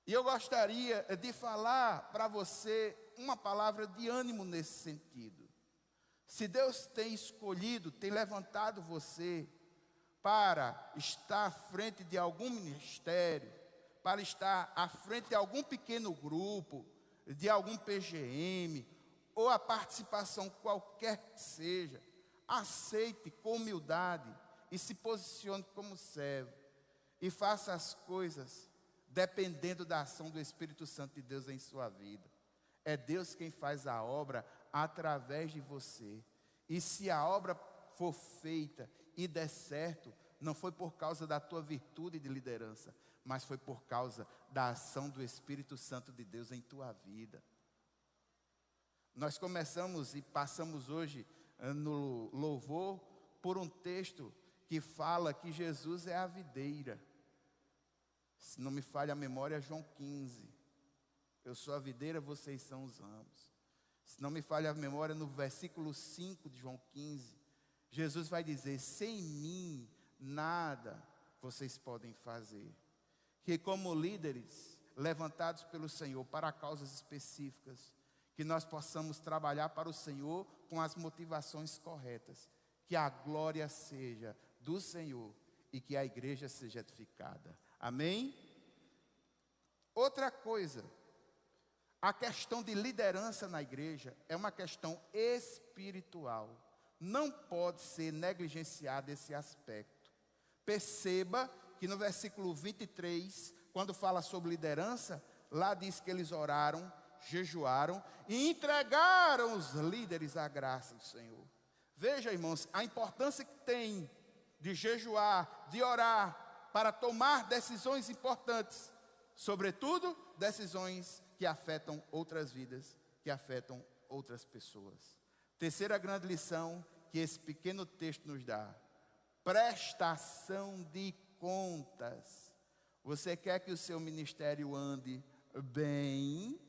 E eu gostaria de falar para você uma palavra de ânimo nesse sentido. Se Deus tem escolhido, tem levantado você para estar à frente de algum ministério, para estar à frente de algum pequeno grupo, de algum PGM, ou a participação qualquer que seja, aceite com humildade e se posicione como servo. E faça as coisas dependendo da ação do Espírito Santo de Deus em sua vida. É Deus quem faz a obra através de você. E se a obra for feita e der certo, não foi por causa da tua virtude de liderança, mas foi por causa da ação do Espírito Santo de Deus em tua vida. Nós começamos e passamos hoje no louvor por um texto que fala que Jesus é a videira. Se não me falha a memória, é João 15. Eu sou a videira, vocês são os ramos. Se não me falha a memória, no versículo 5 de João 15, Jesus vai dizer: sem mim nada vocês podem fazer. Que como líderes levantados pelo Senhor para causas específicas, que nós possamos trabalhar para o Senhor com as motivações corretas. Que a glória seja do Senhor e que a igreja seja edificada. Amém? Outra coisa, a questão de liderança na igreja é uma questão espiritual. Não pode ser negligenciado esse aspecto. Perceba que no versículo 23, quando fala sobre liderança, lá diz que eles oraram, jejuaram e entregaram os líderes à graça do Senhor. Veja, irmãos, a importância que tem de jejuar, de orar, para tomar decisões importantes, sobretudo decisões que afetam outras vidas, que afetam outras pessoas. Terceira grande lição que esse pequeno texto nos dá: prestação de contas. Você quer que o seu ministério ande bem?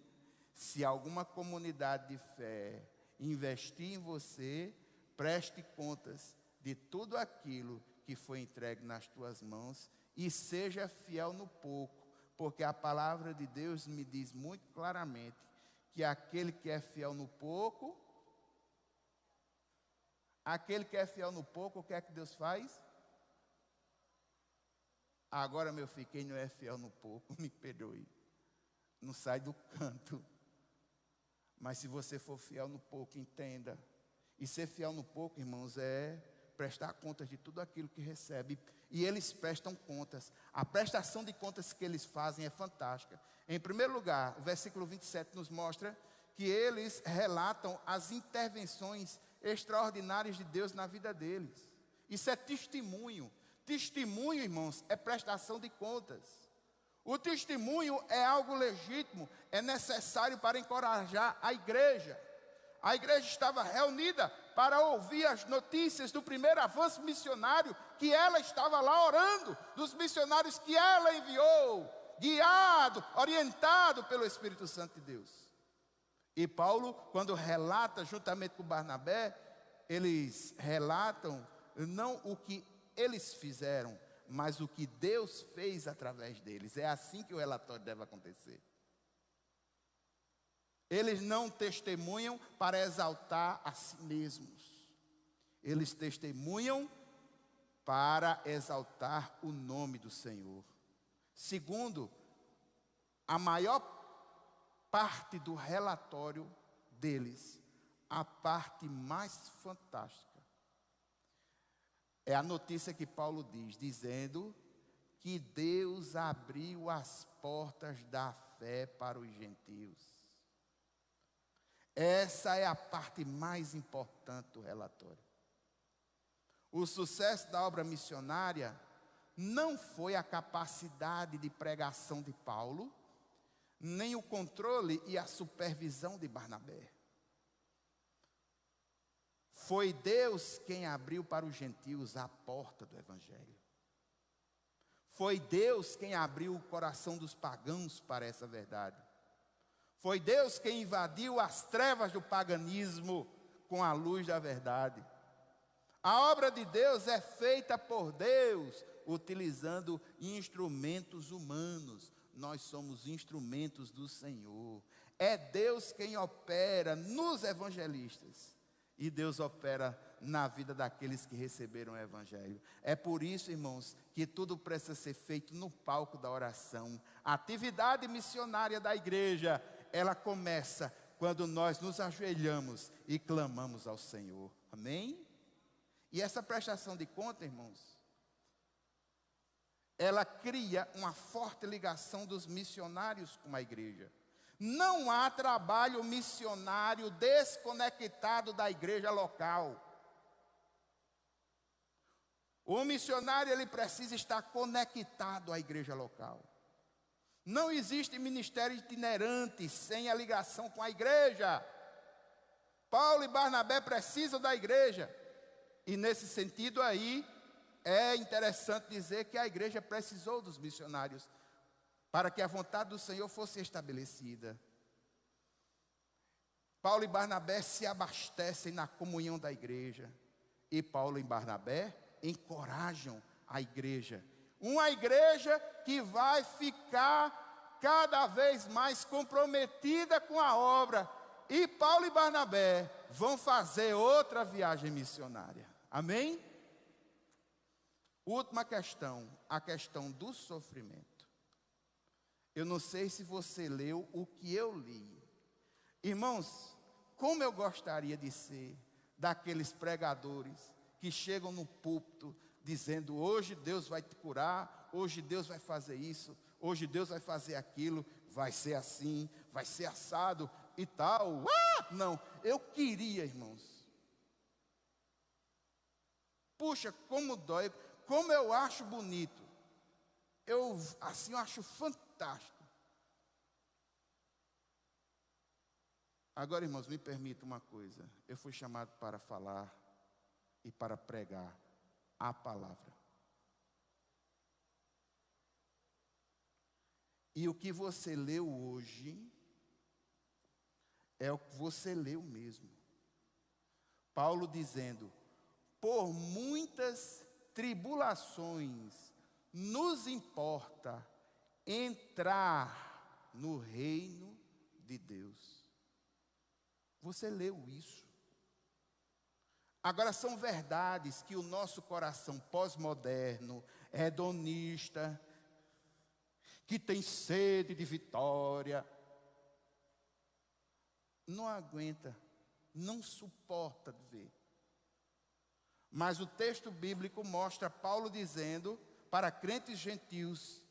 Se alguma comunidade de fé investir em você, preste contas de tudo aquilo que foi entregue nas tuas mãos e seja fiel no pouco, porque a palavra de Deus me diz muito claramente que aquele que é fiel no pouco, o que é que Deus faz? Agora, meu filho, quem não é fiel no pouco, me perdoe, não sai do canto. Mas se você for fiel no pouco, entenda. E ser fiel no pouco, irmãos, é prestar contas de tudo aquilo que recebe. E eles prestam contas. A prestação de contas que eles fazem é fantástica. Em primeiro lugar, o versículo 27 nos mostra que eles relatam as intervenções extraordinárias de Deus na vida deles. Isso é testemunho. Testemunho, irmãos, é prestação de contas. O testemunho é algo legítimo, é necessário para encorajar a igreja. A igreja estava reunida para ouvir as notícias do primeiro avanço missionário, que ela estava lá orando, dos missionários que ela enviou, guiado, orientado pelo Espírito Santo de Deus. E Paulo, quando relata juntamente com Barnabé, eles relatam não o que eles fizeram, mas o que Deus fez através deles. É assim que o relatório deve acontecer. Eles não testemunham para exaltar a si mesmos. Eles testemunham para exaltar o nome do Senhor. Segundo, a maior parte do relatório deles, a parte mais fantástica, é a notícia que Paulo diz, dizendo que Deus abriu as portas da fé para os gentios. Essa é a parte mais importante do relatório. O sucesso da obra missionária não foi a capacidade de pregação de Paulo, nem o controle e a supervisão de Barnabé. Foi Deus quem abriu para os gentios a porta do Evangelho. Foi Deus quem abriu o coração dos pagãos para essa verdade. Foi Deus quem invadiu as trevas do paganismo com a luz da verdade. A obra de Deus é feita por Deus, utilizando instrumentos humanos. Nós somos instrumentos do Senhor. É Deus quem opera nos evangelistas. E Deus opera na vida daqueles que receberam o Evangelho. É por isso, irmãos, que tudo precisa ser feito no palco da oração. A atividade missionária da igreja, ela começa quando nós nos ajoelhamos e clamamos ao Senhor. Amém? E essa prestação de conta, irmãos, ela cria uma forte ligação dos missionários com a igreja. Não há trabalho missionário desconectado da igreja local. O missionário, ele precisa estar conectado à igreja local. Não existe ministério itinerante sem a ligação com a igreja. Paulo e Barnabé precisam da igreja. E nesse sentido aí, é interessante dizer que a igreja precisou dos missionários para que a vontade do Senhor fosse estabelecida. Paulo e Barnabé se abastecem na comunhão da igreja. E Paulo e Barnabé encorajam a igreja. Uma igreja que vai ficar cada vez mais comprometida com a obra. E Paulo e Barnabé vão fazer outra viagem missionária. Amém? Última questão, a questão do sofrimento. Eu não sei se você leu o que eu li. Irmãos, como eu gostaria de ser daqueles pregadores que chegam no púlpito dizendo: hoje Deus vai te curar, hoje Deus vai fazer isso, hoje Deus vai fazer aquilo, vai ser assim, vai ser assado e tal. Não, eu queria, irmãos, Puxa, como dói, como eu acho bonito. Eu acho fantástico. Agora, irmãos, me permita uma coisa. Eu fui chamado para falar e para pregar a palavra. E o que você leu hoje é o que você leu mesmo. Paulo dizendo: por muitas tribulações nos importa entrar no reino de Deus. Você leu isso. Agora, são verdades que o nosso coração pós-moderno, hedonista, que tem sede de vitória, não aguenta, não suporta ver. Mas o texto bíblico mostra Paulo dizendo para crentes gentios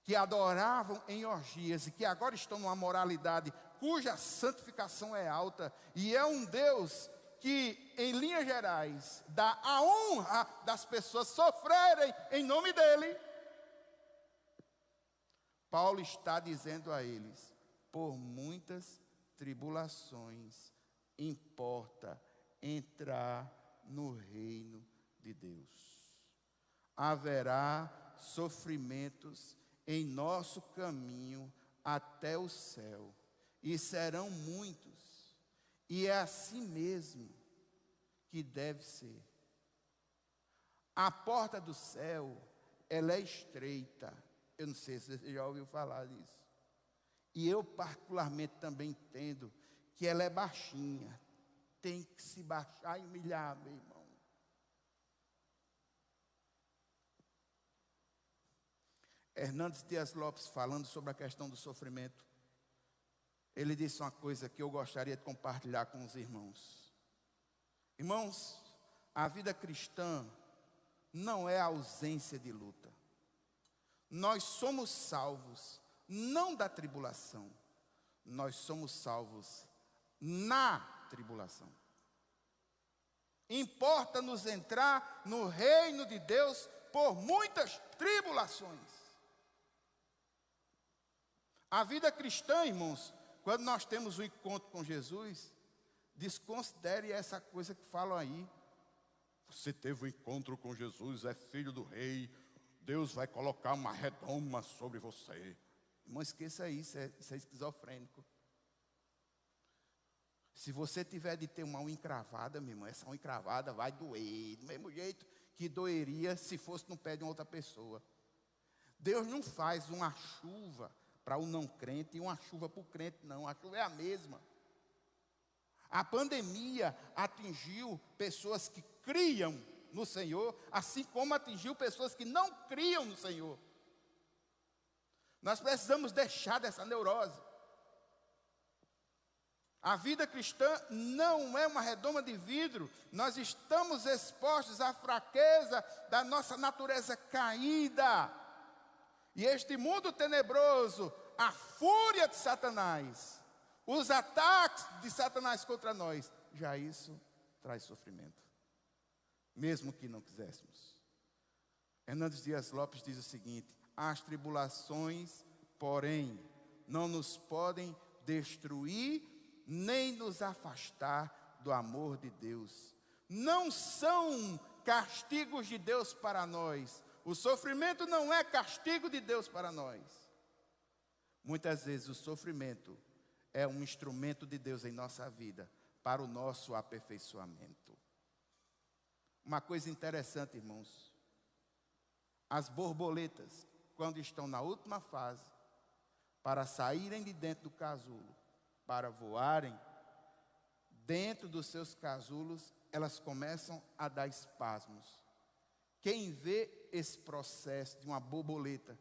que adoravam em orgias e que agora estão numa moralidade cuja santificação é alta, e é um Deus que, em linhas gerais, dá a honra das pessoas sofrerem em nome dele. Paulo está dizendo a eles: por muitas tribulações importa entrar no reino de Deus. Haverá sofrimentos em nosso caminho até o céu, e serão muitos, e é assim mesmo que deve ser. A porta do céu, ela é estreita. Eu não sei se você já ouviu falar disso. E eu particularmente também entendo que ela é baixinha. Tem que se baixar e humilhar, meu irmão. Hernandes Dias Lopes, falando sobre a questão do sofrimento, ele disse uma coisa que eu gostaria de compartilhar com os irmãos. Irmãos, a vida cristã não é a ausência de luta. Nós somos salvos não da tribulação, nós somos salvos na tribulação. Importa-nos entrar no reino de Deus por muitas tribulações. A vida cristã, irmãos, quando nós temos um encontro com Jesus, desconsidere essa coisa que falam aí. Você teve um encontro com Jesus, é filho do rei, Deus vai colocar uma redoma sobre você. Irmão, esqueça isso, isso é esquizofrênico. Se você tiver de ter uma unha encravada, meu irmão, essa unha encravada vai doer, do mesmo jeito que doeria se fosse no pé de uma outra pessoa. Deus não faz uma chuva para o não crente e uma chuva para o crente, não. A chuva é a mesma. A pandemia atingiu pessoas que criam no Senhor, assim como atingiu pessoas que não criam no Senhor. Nós precisamos deixar dessa neurose. A vida cristã não é uma redoma de vidro. Nós estamos expostos à fraqueza da nossa natureza caída. E este mundo tenebroso, a fúria de Satanás, os ataques de Satanás contra nós, já isso traz sofrimento, mesmo que não quiséssemos. Hernandes Dias Lopes diz o seguinte: as tribulações, porém, não nos podem destruir, nem nos afastar do amor de Deus. Não são castigos de Deus para nós. O sofrimento não é castigo de Deus para nós. Muitas vezes o sofrimento é um instrumento de Deus em nossa vida, para o nosso aperfeiçoamento. Uma coisa interessante, irmãos, as borboletas, quando estão na última fase, para saírem de dentro do casulo, para voarem, dentro dos seus casulos, elas começam a dar espasmos. Quem vê esse processo de uma borboleta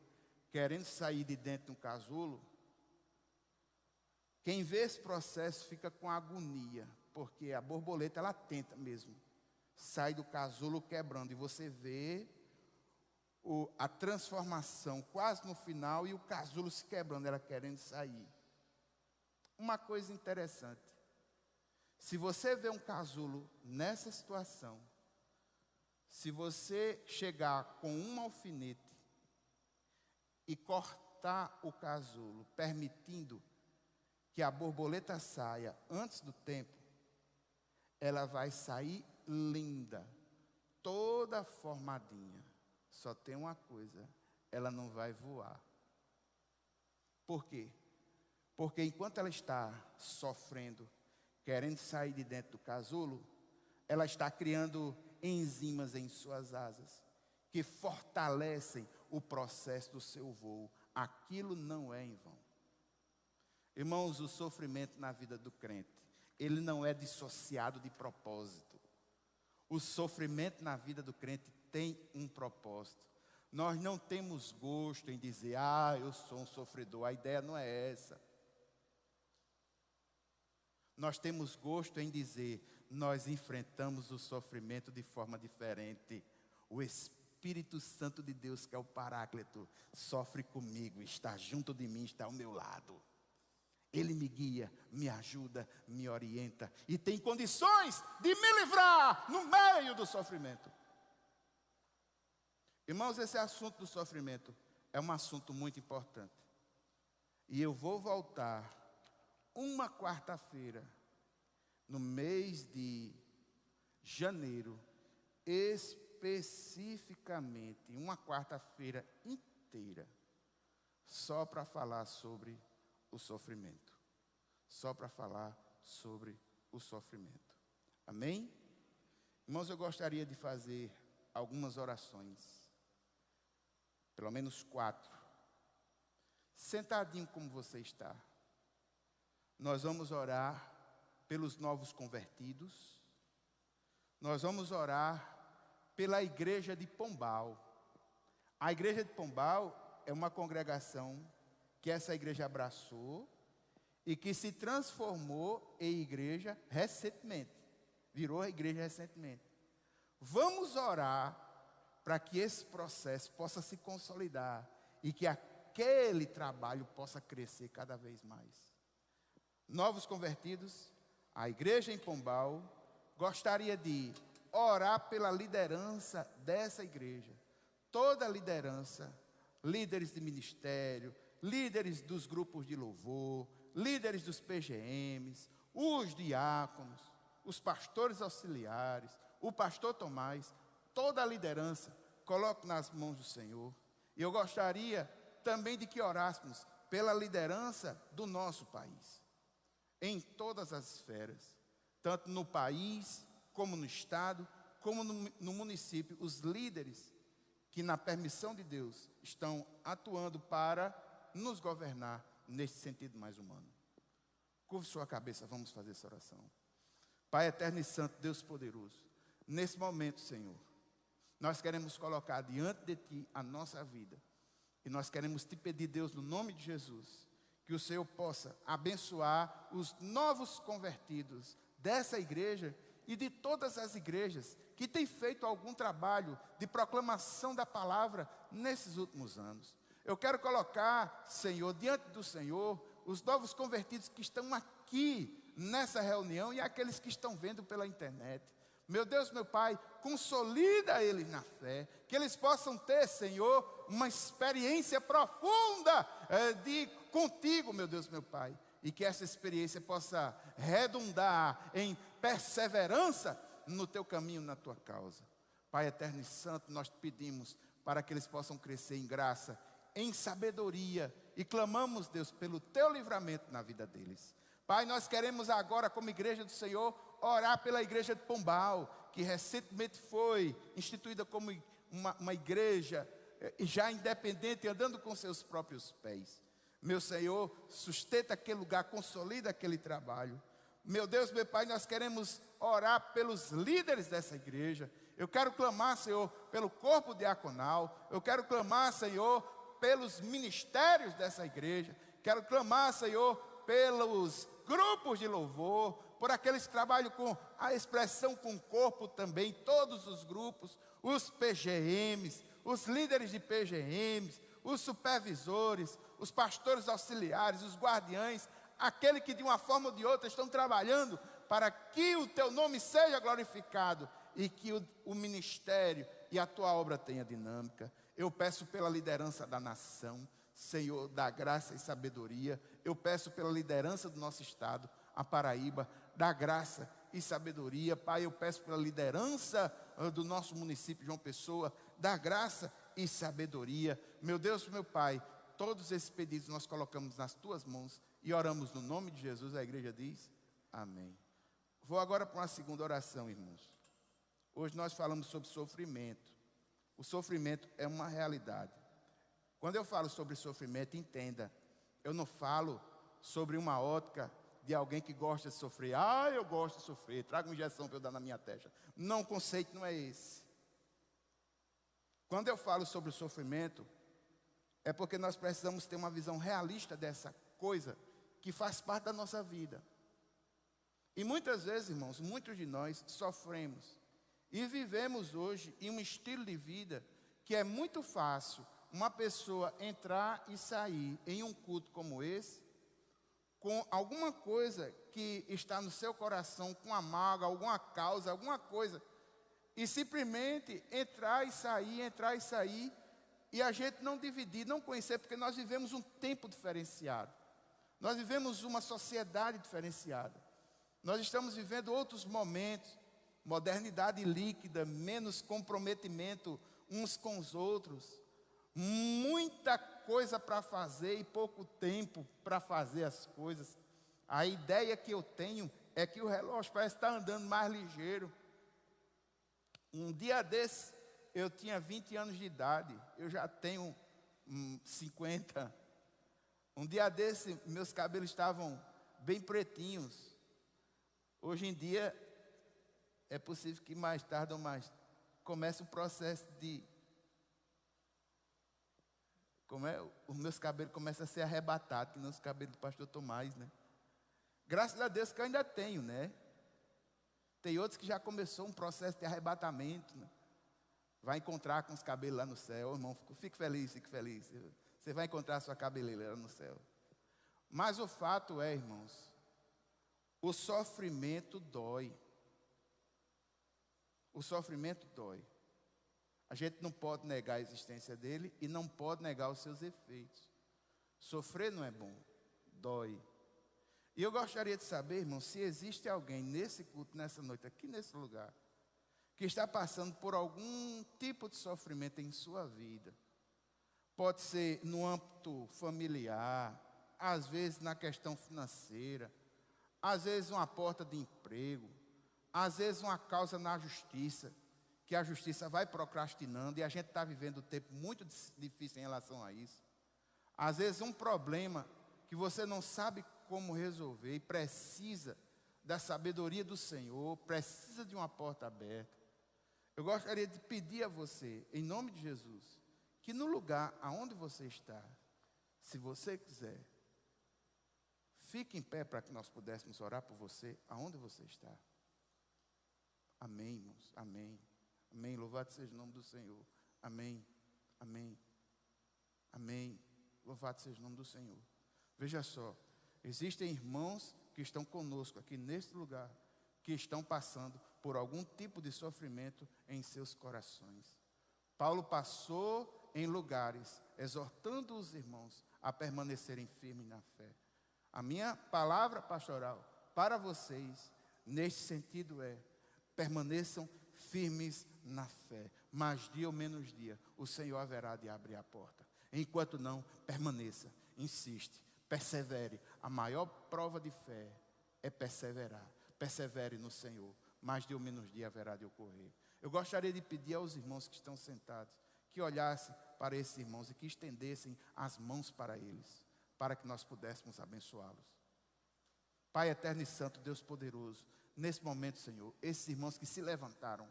querendo sair de dentro de um casulo, quem vê esse processo fica com agonia, porque a borboleta, ela tenta mesmo, sai do casulo quebrando, e você vê a transformação quase no final, e o casulo se quebrando, ela querendo sair. Uma coisa interessante, se você vê um casulo nessa situação, Se você chegar com um alfinete e cortar o casulo, permitindo que a borboleta saia antes do tempo, ela vai sair linda, toda formadinha. Só tem uma coisa, ela não vai voar. Por quê? Porque enquanto ela está sofrendo, querendo sair de dentro do casulo, ela está criando enzimas em suas asas, que fortalecem o processo do seu voo. Aquilo não é em vão. Irmãos, o sofrimento na vida do crente, ele não é dissociado de propósito. O sofrimento na vida do crente tem um propósito. Nós não temos gosto em dizer, eu sou um sofredor. A ideia não é essa. Nós temos gosto em dizer, nós enfrentamos o sofrimento de forma diferente. O Espírito Santo de Deus, que é o Paráclito, sofre comigo, está junto de mim, está ao meu lado. Ele me guia, me ajuda, me orienta e tem condições de me livrar no meio do sofrimento. Irmãos, esse assunto do sofrimento é um assunto muito importante. E eu vou voltar uma quarta-feira, no mês de janeiro, especificamente, uma quarta-feira inteira, só para falar sobre o sofrimento. Só para falar sobre o sofrimento. Amém? Irmãos, eu gostaria de fazer algumas orações. Pelo menos 4. Sentadinho como você está. Nós vamos orar pelos novos convertidos. Nós vamos orar pela igreja de Pombal. A igreja de Pombal é uma congregação que essa igreja abraçou e que se transformou em igreja recentemente. Virou a igreja recentemente. Vamos orar para que esse processo possa se consolidar e que aquele trabalho possa crescer cada vez mais. Novos convertidos, a igreja em Pombal gostaria de orar pela liderança dessa igreja. Toda a liderança, líderes de ministério, líderes dos grupos de louvor, líderes dos PGMs, os diáconos, os pastores auxiliares, o pastor Tomás, toda a liderança, coloco nas mãos do Senhor. E eu gostaria também de que orássemos pela liderança do nosso país, em todas as esferas, tanto no país, como no estado, como no município, os líderes que na permissão de Deus estão atuando para nos governar nesse sentido mais humano. Curve sua cabeça, vamos fazer essa oração. Pai eterno e santo, Deus poderoso, nesse momento, Senhor, nós queremos colocar diante de Ti a nossa vida. E nós queremos Te pedir, Deus, no nome de Jesus, que o Senhor possa abençoar os novos convertidos dessa igreja e de todas as igrejas que têm feito algum trabalho de proclamação da palavra nesses últimos anos. Eu quero colocar, Senhor, diante do Senhor, os novos convertidos que estão aqui nessa reunião e aqueles que estão vendo pela internet. Meu Deus, meu Pai, consolida eles na fé, que eles possam ter, Senhor, uma experiência profunda contigo, meu Deus, meu Pai, e que essa experiência possa redundar em perseverança no teu caminho, na tua causa. Pai eterno e santo, nós te pedimos para que eles possam crescer em graça, em sabedoria, e clamamos, Deus, pelo teu livramento na vida deles. Pai, nós queremos agora, como igreja do Senhor, orar pela igreja de Pombal, que recentemente foi instituída como uma igreja já independente, andando com seus próprios pés. Meu Senhor, sustenta aquele lugar, consolida aquele trabalho. Meu Deus, meu Pai, nós queremos orar pelos líderes dessa igreja. Eu quero clamar, Senhor, pelo corpo diaconal. Eu quero clamar, Senhor, pelos ministérios dessa igreja. Quero clamar, Senhor, pelos grupos de louvor, por aqueles que trabalham com a expressão com o corpo também, todos os grupos, os PGMs, os líderes de PGMs, os supervisores, os pastores auxiliares, os guardiães, aqueles que de uma forma ou de outra estão trabalhando para que o teu nome seja glorificado e que o ministério e a tua obra tenha dinâmica. Eu peço pela liderança da nação, Senhor, da graça e sabedoria. Eu peço pela liderança do nosso estado, a Paraíba, da graça e sabedoria. Pai, eu peço pela liderança do nosso município, João Pessoa, da graça e sabedoria. Meu Deus, meu Pai, todos esses pedidos nós colocamos nas tuas mãos e oramos no nome de Jesus. A igreja diz amém. Vou agora para uma segunda oração, irmãos. Hoje nós falamos sobre sofrimento. O sofrimento é uma realidade. Quando eu falo sobre sofrimento, entenda, eu não falo sobre uma ótica de alguém que gosta de sofrer. Ah, eu gosto de sofrer, traga uma injeção para eu dar na minha testa. Não, o conceito não é esse. Quando eu falo sobre o sofrimento, é porque nós precisamos ter uma visão realista dessa coisa que faz parte da nossa vida. E muitas vezes, irmãos, muitos de nós sofremos e vivemos hoje em um estilo de vida que é muito fácil uma pessoa entrar e sair em um culto como esse, com alguma coisa que está no seu coração, com amargo, alguma causa, alguma coisa, e simplesmente entrar e sair, e a gente não dividir, não conhecer, porque nós vivemos um tempo diferenciado, nós vivemos uma sociedade diferenciada, nós estamos vivendo outros momentos, modernidade líquida, menos comprometimento uns com os outros, muita coisa para fazer e pouco tempo para fazer as coisas. A ideia que eu tenho é que o relógio parece estar andando mais ligeiro. Um dia desse, eu tinha 20 anos de idade, eu já tenho 50. Um dia desse, meus cabelos estavam bem pretinhos. Hoje em dia, é possível que mais tarde ou mais comece o processo de... os meus cabelos começam a ser arrebatados, que não os cabelos do pastor Tomás, né? Graças a Deus que eu ainda tenho, né? Tem outros que já começou um processo de arrebatamento, né? Vai encontrar com os cabelos lá no céu, irmão, fique feliz. Você vai encontrar a sua cabeleira lá no céu. Mas o fato é, irmãos, o sofrimento dói. O sofrimento dói. A gente não pode negar a existência dele e não pode negar os seus efeitos. Sofrer não é bom, dói. E eu gostaria de saber, irmão, se existe alguém nesse culto, nessa noite, aqui nesse lugar, que está passando por algum tipo de sofrimento em sua vida. Pode ser no âmbito familiar, às vezes na questão financeira, às vezes uma porta de emprego, às vezes uma causa na justiça, que a justiça vai procrastinando e a gente está vivendo um tempo muito difícil em relação a isso. Às vezes um problema que você não sabe como resolver e precisa da sabedoria do Senhor, precisa de uma porta aberta. Eu gostaria de pedir a você, em nome de Jesus, que no lugar aonde você está, se você quiser, fique em pé para que nós pudéssemos orar por você, aonde você está. Amém, irmãos, amém. Amém, louvado seja o nome do Senhor. Amém, amém, amém. Louvado seja o nome do Senhor. Veja só, existem irmãos que estão conosco aqui neste lugar, que estão passando por algum tipo de sofrimento em seus corações. Paulo passou em lugares, exortando os irmãos a permanecerem firmes na fé. A minha palavra pastoral para vocês, neste sentido é, permaneçam firmes na fé, mas dia ou menos dia, o Senhor haverá de abrir a porta. Enquanto não, permaneça, insiste, persevere. A maior prova de fé é perseverar. Persevere no Senhor, mas dia ou menos dia haverá de ocorrer. Eu gostaria de pedir aos irmãos que estão sentados, que olhassem para esses irmãos e que estendessem as mãos para eles, para que nós pudéssemos abençoá-los. Pai eterno e santo, Deus poderoso, nesse momento, Senhor, esses irmãos que se levantaram,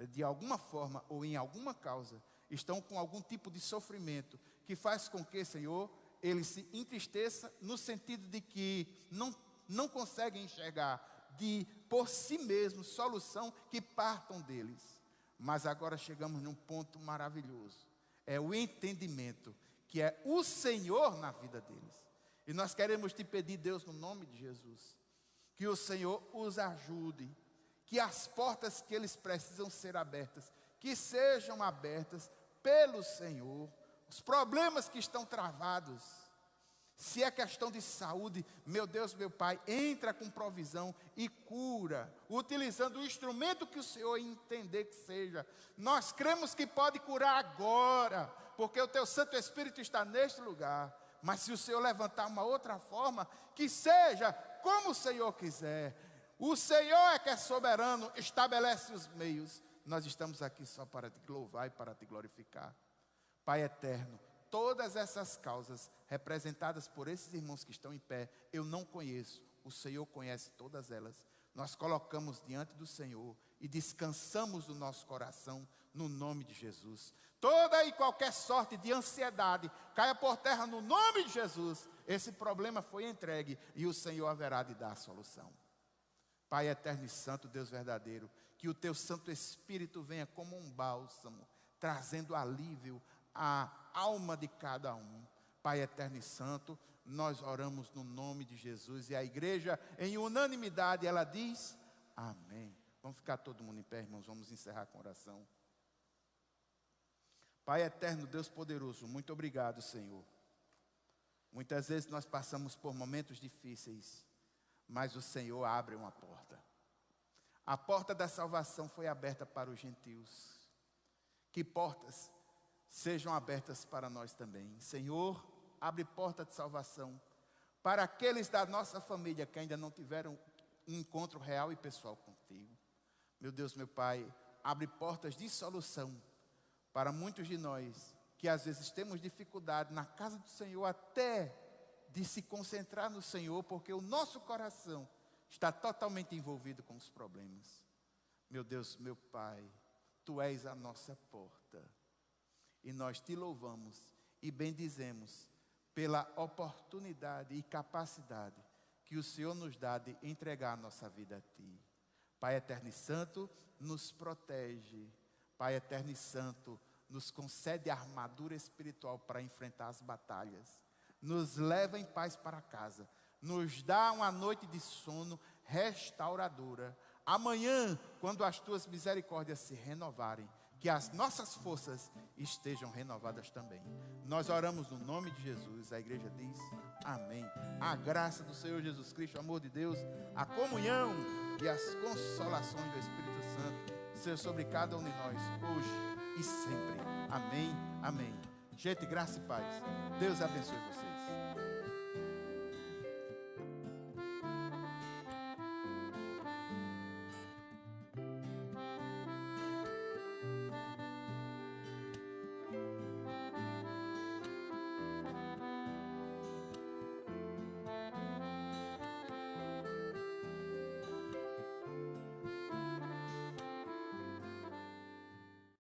de alguma forma ou em alguma causa, estão com algum tipo de sofrimento, que faz com que, Senhor, eles se entristeçam no sentido de que não conseguem enxergar por si mesmos solução que partam deles. Mas agora chegamos num ponto maravilhoso, é o entendimento que é o Senhor na vida deles. E nós queremos te pedir, Deus, no nome de Jesus, que o Senhor os ajude, que as portas que eles precisam ser abertas, que sejam abertas pelo Senhor. Os problemas que estão travados, se é questão de saúde, meu Deus, meu Pai, entra com provisão e cura, utilizando o instrumento que o Senhor entender que seja. Nós cremos que pode curar agora, porque o Teu Santo Espírito está neste lugar. Mas se o Senhor levantar uma outra forma, que seja como o Senhor quiser. O Senhor é que é soberano, estabelece os meios. Nós estamos aqui só para Te louvar e para Te glorificar. Pai eterno, todas essas causas representadas por esses irmãos que estão em pé, eu não conheço, o Senhor conhece todas elas. Nós colocamos diante do Senhor e descansamos o nosso coração no nome de Jesus. Toda e qualquer sorte de ansiedade caia por terra no nome de Jesus. Esse problema foi entregue e o Senhor haverá de dar a solução. Pai eterno e santo, Deus verdadeiro, que o Teu Santo Espírito venha como um bálsamo, trazendo alívio à alma de cada um. Pai eterno e santo, nós oramos no nome de Jesus. E a igreja, em unanimidade, ela diz, amém. Vamos ficar todo mundo em pé, irmãos, vamos encerrar com oração. Pai eterno, Deus poderoso, muito obrigado, Senhor. Muitas vezes nós passamos por momentos difíceis, mas o Senhor abre uma porta. A porta da salvação foi aberta para os gentios. Que portas sejam abertas para nós também. Senhor, abre porta de salvação para aqueles da nossa família que ainda não tiveram um encontro real e pessoal contigo. Meu Deus, meu Pai, abre portas de solução para muitos de nós que às vezes temos dificuldade na casa do Senhor até de se concentrar no Senhor, porque o nosso coração está totalmente envolvido com os problemas. Meu Deus, meu Pai, Tu és a nossa porta. E nós Te louvamos e bendizemos pela oportunidade e capacidade que o Senhor nos dá de entregar a nossa vida a Ti. Pai eterno e santo, nos protege. Pai eterno e santo, nos concede a armadura espiritual para enfrentar as batalhas. Nos leva em paz para casa. Nos dá uma noite de sono restauradora. Amanhã, quando as Tuas misericórdias se renovarem, que as nossas forças estejam renovadas também. Nós oramos no nome de Jesus. A igreja diz amém. A graça do Senhor Jesus Cristo, o amor de Deus, a comunhão e as consolações do Espírito Santo seja sobre cada um de nós, hoje e sempre. Amém, amém. Gente, graça e paz. Deus abençoe você.